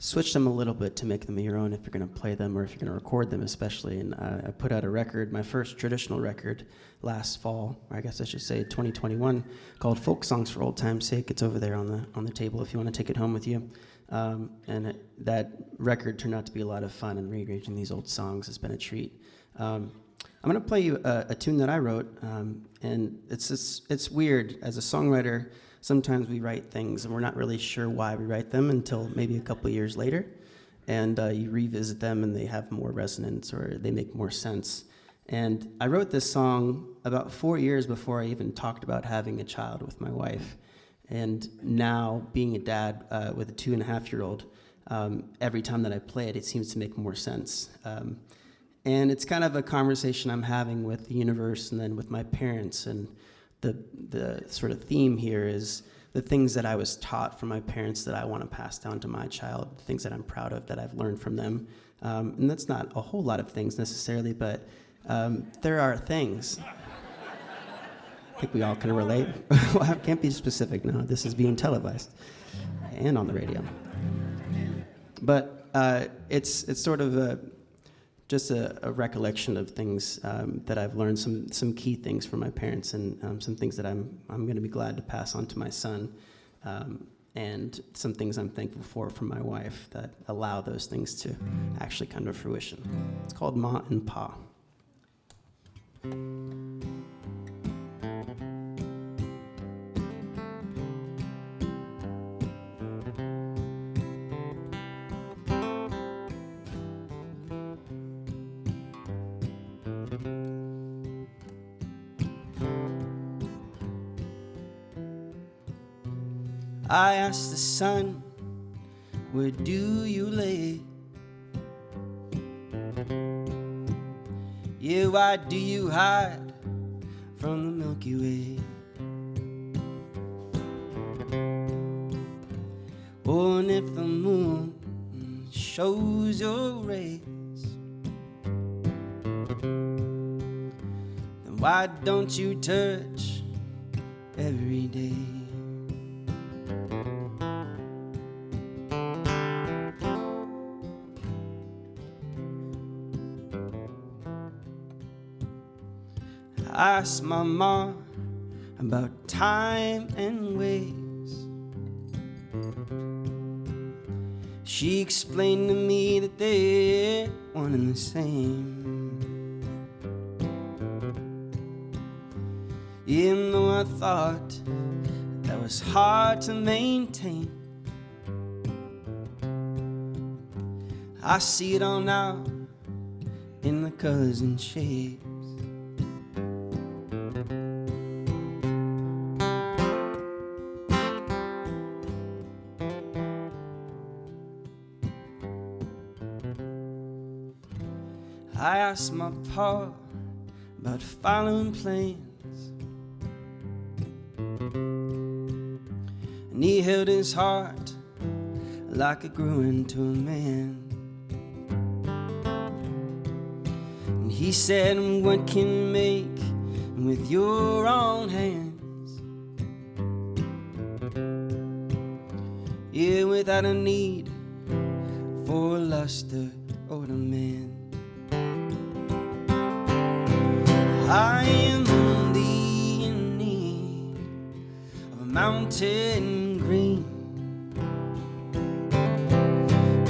switch them a little bit to make them your own if you're gonna play them or if you're gonna record them especially. And I put out a record, my first traditional record last fall, or I guess I should say 2021, called Folk Songs for Old Time's Sake. It's over there on the table if you wanna take it home with you. That record turned out to be a lot of fun, and rearranging these old songs has been a treat. I'm going to play you a tune that I wrote, and it's weird. As a songwriter, sometimes we write things and we're not really sure why we write them until maybe a couple years later, and you revisit them and they have more resonance or they make more sense. And I wrote this song about 4 years before I even talked about having a child with my wife. And now, being a dad with a 2.5-year-old, every time that I play it, it seems to make more sense. And it's kind of a conversation I'm having with the universe and then with my parents. And the sort of theme here is the things that I was taught from my parents that I want to pass down to my child, things that I'm proud of that I've learned from them. And that's not a whole lot of things necessarily, but there are things. I think we all can relate. Well, I can't be specific now. This is being televised and on the radio. But it's sort of just a recollection of things that I've learned, some key things from my parents, and some things that I'm going to be glad to pass on to my son, and some things I'm thankful for from my wife that allow those things to actually come to fruition. It's called Ma and Pa. I asked the sun, where do you lay? Yeah, why do you hide from the Milky Way? Oh, and if the moon shows your rays, then why don't you touch every day? I asked my mom about time and ways. She explained to me that they're one and the same. Even though I thought that was hard to maintain, I see it all now in the colors and shapes. I asked my pa about following plans, and he held his heart like it grew into a man. And he said, what can you make with your own hands? Yeah, without a need for lust or demand. I am only in need of a mountain green,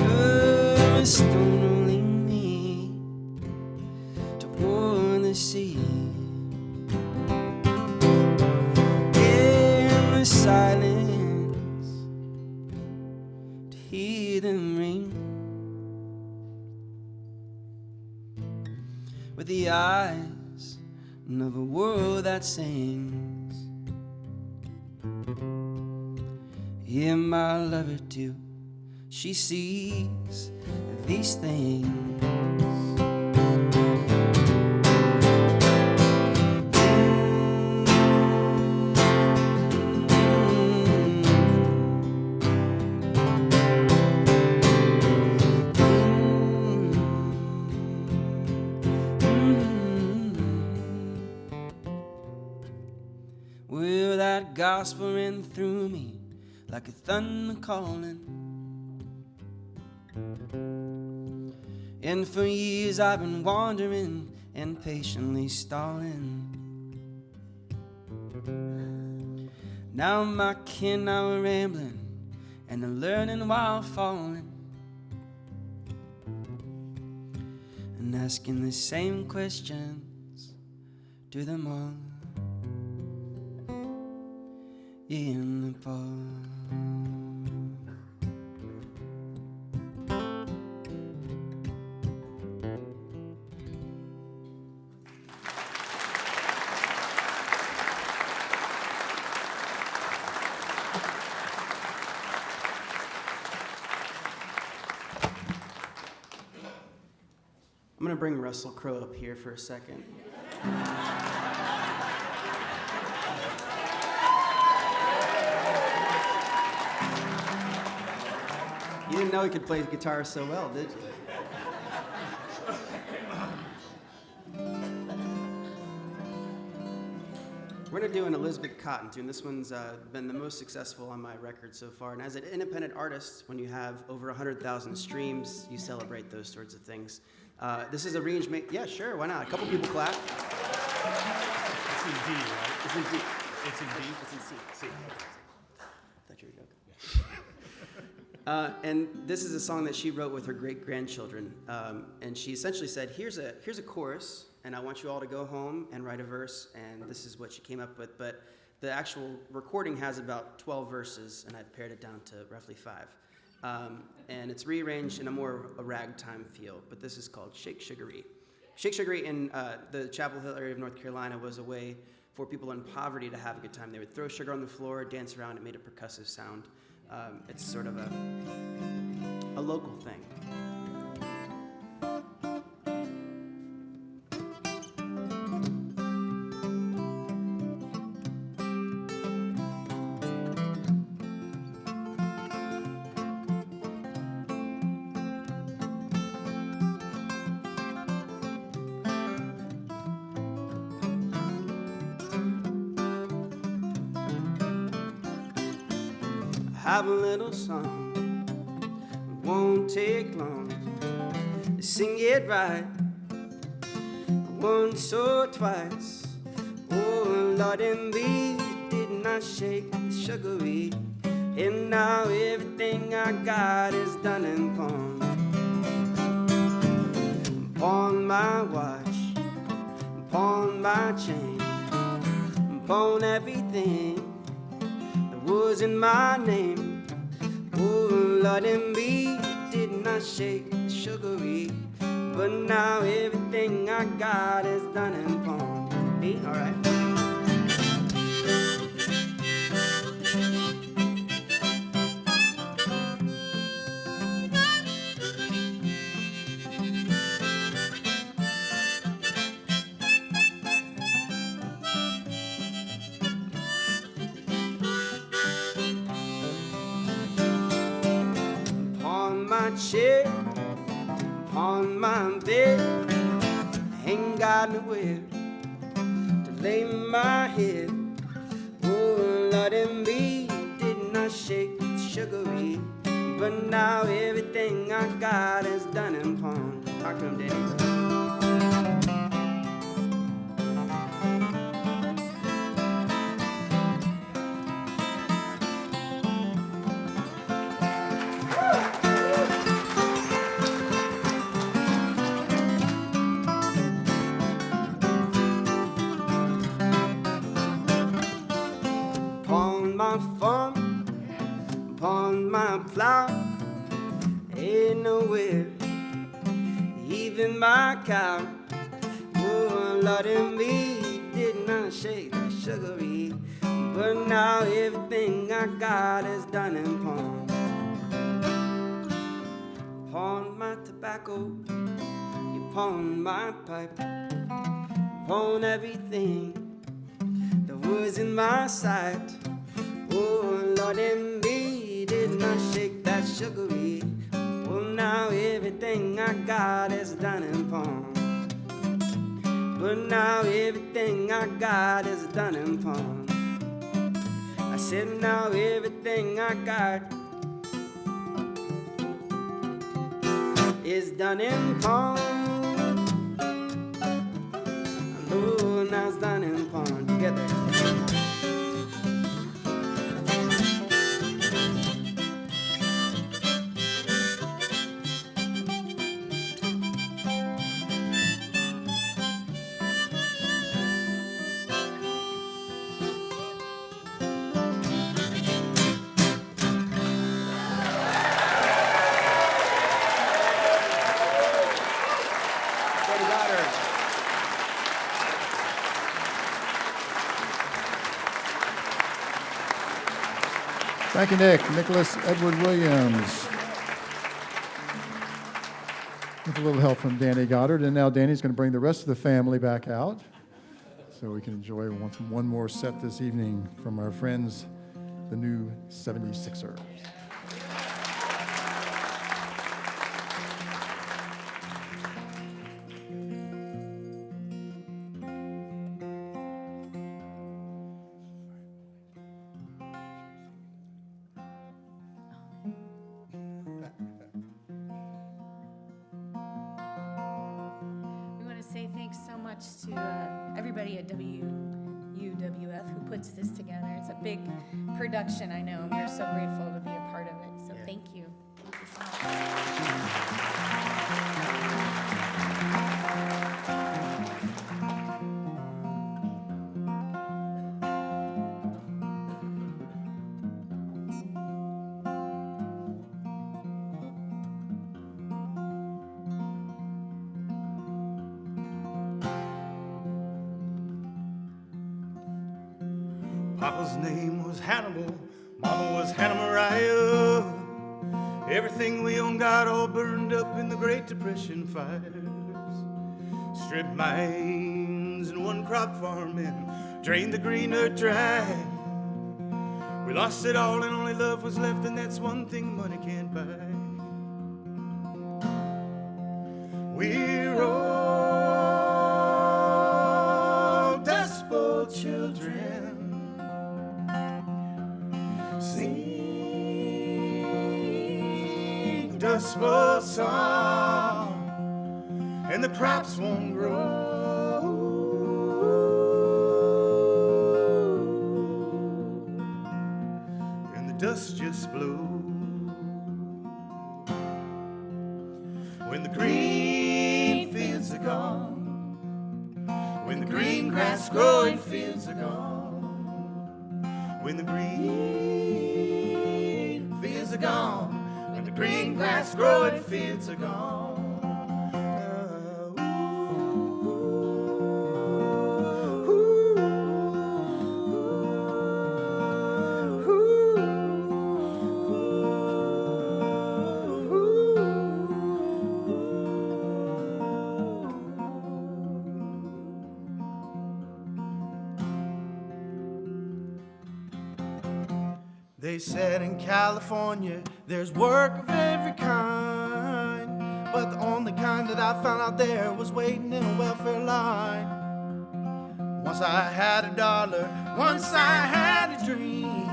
a stone rolling me toward the sea, in the silence to hear them ring, with the eyes of a world that sings. Hear my lover too, she sees these things. gospel ran through me like a thunder calling. And for years I've been wandering and patiently stalling. Now my kin are rambling and they're learning while falling, and asking the same questions to them all in the bar. I'm going to bring Russell Crowe up here for a second. You didn't know he could play guitar so well, did you? We're going to do an Elizabeth Cotten tune. This one's been the most successful on my record so far. And as an independent artist, when you have over 100,000 streams, you celebrate those sorts of things. This is a rearrangement. Yeah, sure, why not? A couple people clap. It's in D, right? It's in D. It's in D? It's in C. C. Thought you were joking. And this is a song that she wrote with her great-grandchildren. And she essentially said, here's a chorus, and I want you all to go home and write a verse, and this is what she came up with. But the actual recording has about 12 verses, and I've pared it down to roughly 5. And it's rearranged in a more a ragtime feel, but this is called Shake Sugaree. Shake Sugaree in the Chapel Hill area of North Carolina was a way for people in poverty to have a good time. They would throw sugar on the floor, dance around, it made a percussive sound. It's sort of a local thing. Have a little song, it won't take long. Sing it right, once or twice. Oh, Lord, and thee did not shake the sugaree. And now everything I got is done and pawned. Pawn my watch, pawn my chain, pawn everything was in my name. Oh, Lord, and me did not shake the sugaree, but now everything I got is done and pawned. B, all right. Chair on my bed, ain't got nowhere to lay my head. Oh, Lord, and me did not shake the sugaree, but now everything I got is done and pawned. Talk to him, Danny. Plow ain't nowhere, even my cow. Oh, Lord, and me did not shake the sugaree, but now everything I got is done and pawned. Pawned my tobacco, you pawned my pipe, pawned everything that was in my sight. Oh, Lord, and me did not shake that sugaree. Well, now everything I got is done and pawned. But now everything I got is done and pawned. said now everything I got is done in pawn. Oh, now it's done in pawn. Together. Thank you, Nick. Nicholas Edward Williams. With a little help from Danny Goddard. And now Danny's going to bring the rest of the family back out so we can enjoy one more set this evening from our friends, the new 76ers. Say thanks so much to everybody at WUWF who puts this together. It's a big production, I know. We're so grateful to be a part of it. So thank you. Thank you so Papa's name was Hannibal, Mama was Hannah Mariah. Everything we owned got all burned up in the Great Depression fires. Strip mines and one crop farming, drained the green earth dry. We lost it all and only love was left, and that's one thing money can't buy. We're all Dust Bowl children. Sing Dust Bowl song, and the crops won't grow, and the dust just blows. When the green fields are gone, when the green grass growing fields are gone, when the green fields are gone, when the green grass growing fields are gone. They said in California there's work of every kind, but the only kind that I found out there was waiting in a welfare line. Once I had $1, once I had a dream,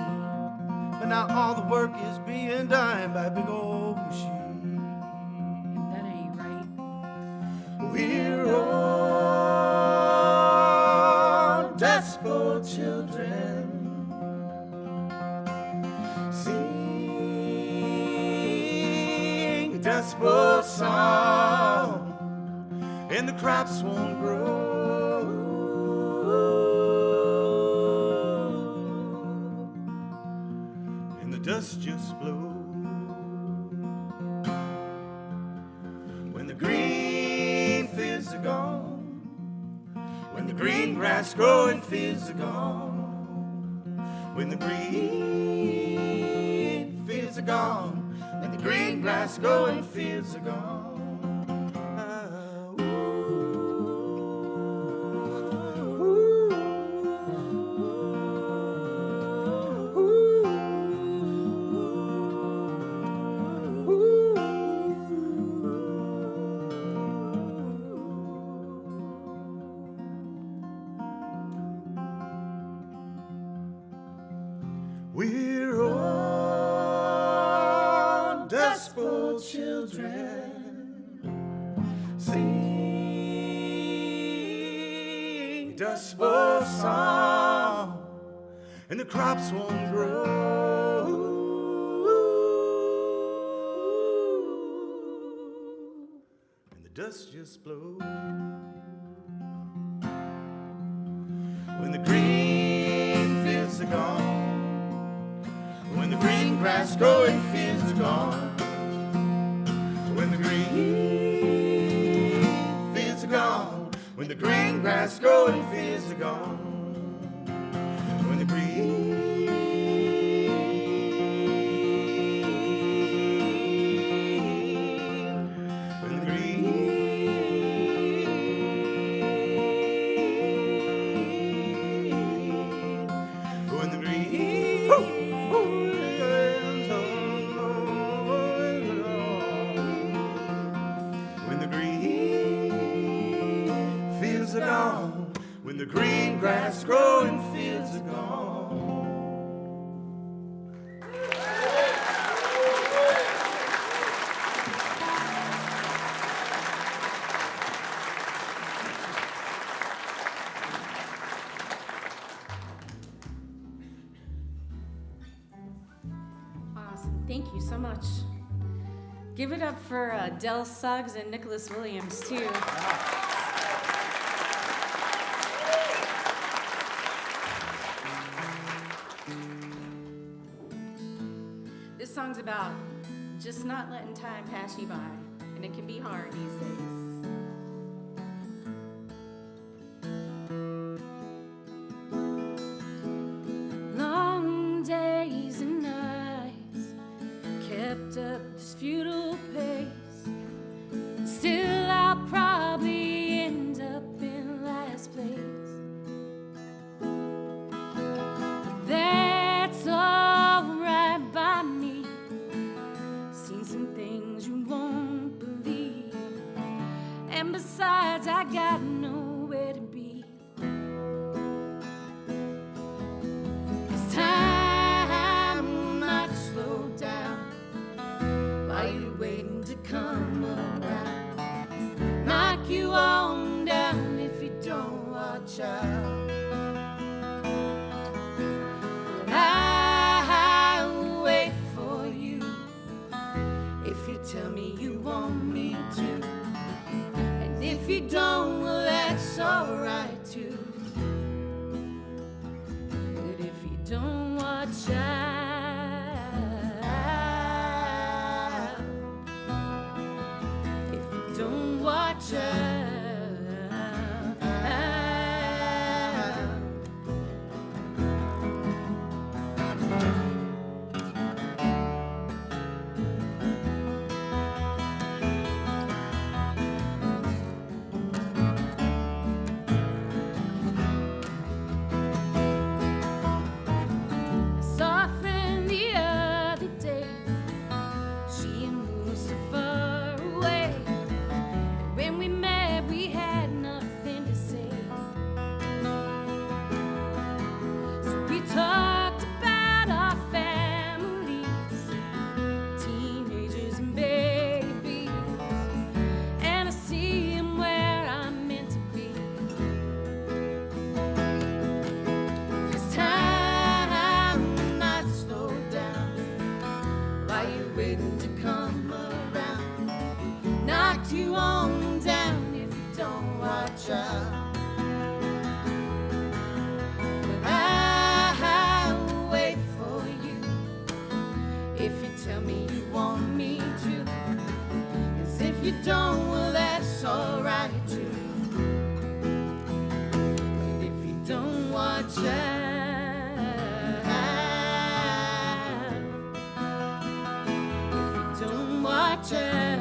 but now all the work is being done by a big old machine. That ain't right. We're all Dust Bowl children. Sing a Dust Bowl song, and the crops won't grow, and the dust just blows. When the green fields are gone, when the green grass growing fields are gone, when the green fields are gone, when the green grass growing fields are gone. Dust Bowl children sing Dust Bowl song, and the crops won't grow. And the dust just blows. When the green fields are gone, when the green grass growing fields are gone, when the green fields are gone, when the green grass growing fields are gone, when the green when the green grass growing fields are gone. Awesome. Thank you so much. Give it up for Del Suggs and Nicholas Williams, too. This song's about just not letting time pass you by, and it can be hard these days. Long days and nights kept up this futile pace. Still, I'll probably end up in last place. That's all right by me. Seen some things you won't believe, and besides, I got nowhere to be. 'Cause time will not slow down while you're waiting to come around. Knock you on down if you don't watch out. But I'll wait for you if you tell me you want me to. And if you don't, well, that's alright too. But if you don't watch out, if you don't watch out, I saw a friend the other day. She moved so far away. When we met, we had nothing to say. So we talked about our families, teenagers and babies, and I see him where I'm meant to be. 'Cause time will not slow down while you're waiting to come around. Knocked you on down if you don't watch out. But I'll wait for you if you tell me you want me to. 'Cause if you don't, well, that's alright too. But if you don't watch out, if you don't watch out,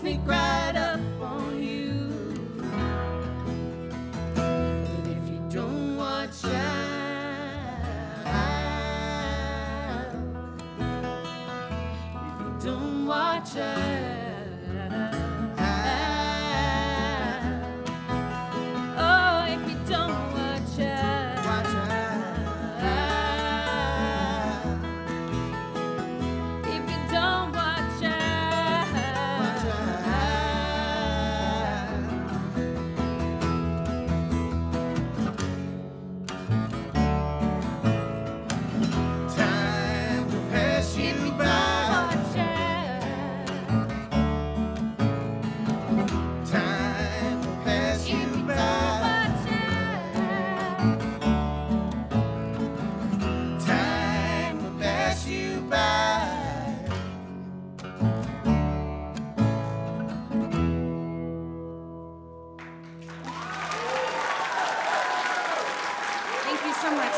sneak right up on you. And if you don't watch out, if you don't watch out, oh, if you don't watch out, if you don't watch Time will pass if you you by. don't watch out. Time will pass If you you don't by. watch out, Time will pass you by. thank you so much.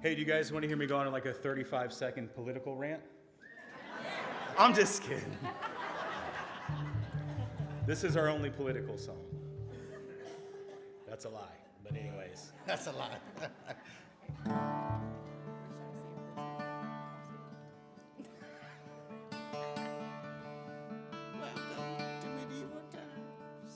Hey, do you guys want to hear me go on like a 35-second political rant? I'm just kidding. This is our only political song. That's a lie, but anyways. That's a lot. Welcome to medieval times.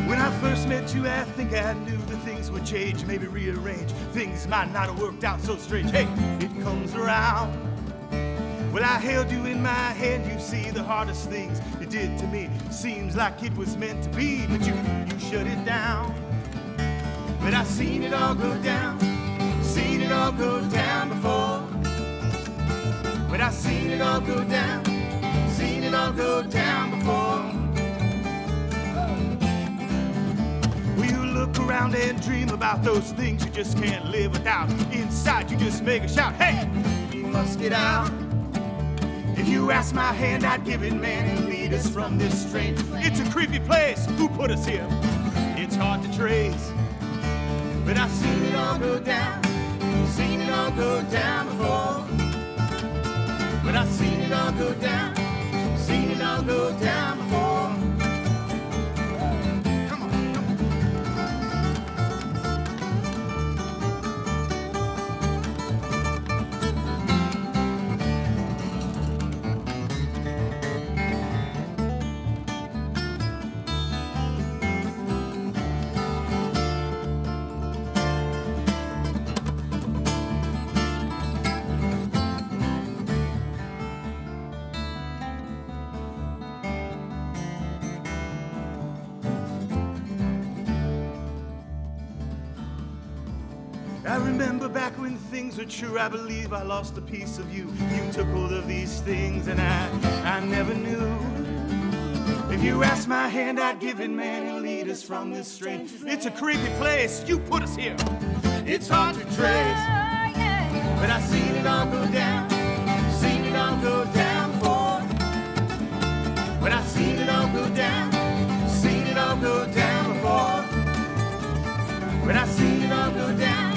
When I first met you, I think I knew that things would change, maybe rearrange. Things might not have worked out so strange. Hey, it comes around. Well, I held you in my hand, you see the hardest things you did to me. Seems like it was meant to be, but you shut it down. But I seen it all go down, seen it all go down before. But I seen it all go down, seen it all go down before. Will you look around and dream about those things you just can't live without? Inside you just make a shout, hey, we must get out. If you ask my hand, I'd give it, man, and lead us from this strange. It's a creepy place, who put us here? It's hard to trace. But I've seen it all go down, seen it all go down before. But I've seen it all go down, seen it all go down before. Come on, come on. I remember back when things were true, I believe I lost a piece of you. You took hold of these things and I never knew. If you asked my hand, I'd give it, man, and lead us from this strange. It's a creepy place, you put us here. It's hard to trace, but I seen it all go down, seen it all go down before. But I seen it all go down, seen it all go down before. But I seen it all go down,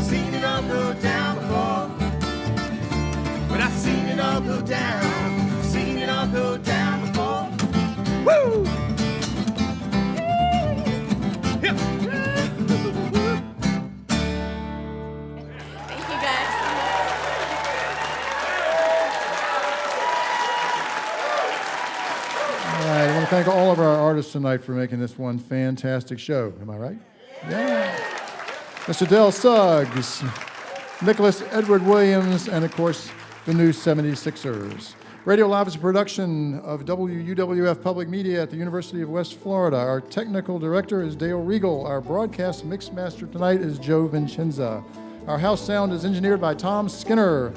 seen it all go down before. But I seen it all go down, seen it all go down before. Woo! Yeah. Thank you guys. All right, I want to thank thank all of our artists tonight for making this one fantastic show. Am I right? Yeah. Mr. Dale Suggs, Nicholas Edward Williams, and of course, the new 76ers. Radio Live is a production of WUWF Public Media at the University of West Florida. Our technical director is Dale Regal. Our broadcast mix master tonight is Joe Vincenza. Our house sound is engineered by Tom Skinner.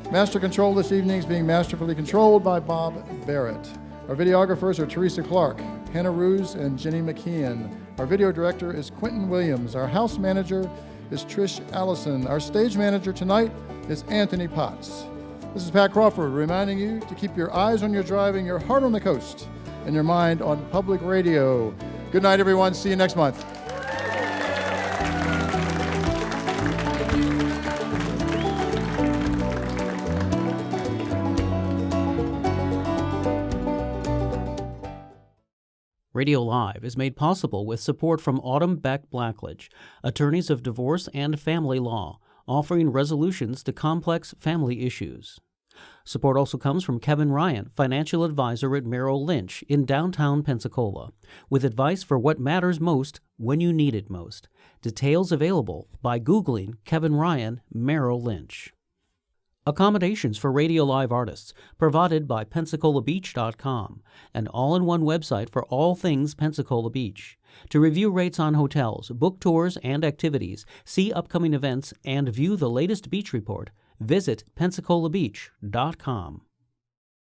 Master control this evening is being masterfully controlled by Bob Barrett. Our videographers are Teresa Clark, Hannah Ruse, and Jenny McKeon. Our video director is Quentin Williams. Our house manager is Trish Allison. Our stage manager tonight is Anthony Potts. This is Pat Crawford reminding you to keep your eyes on your driving, your heart on the coast, and your mind on public radio. Good night, everyone. See you next month. Radio Live is made possible with support from Autumn Beck Blackledge, attorneys of divorce and family law, offering resolutions to complex family issues. Support also comes from Kevin Ryan, financial advisor at Merrill Lynch in downtown Pensacola, with advice for what matters most when you need it most. Details available by Googling Kevin Ryan, Merrill Lynch. Accommodations for Radio Live artists provided by PensacolaBeach.com, an all-in-one website for all things Pensacola Beach. To review rates on hotels, book tours and activities, see upcoming events, and view the latest beach report, visit PensacolaBeach.com.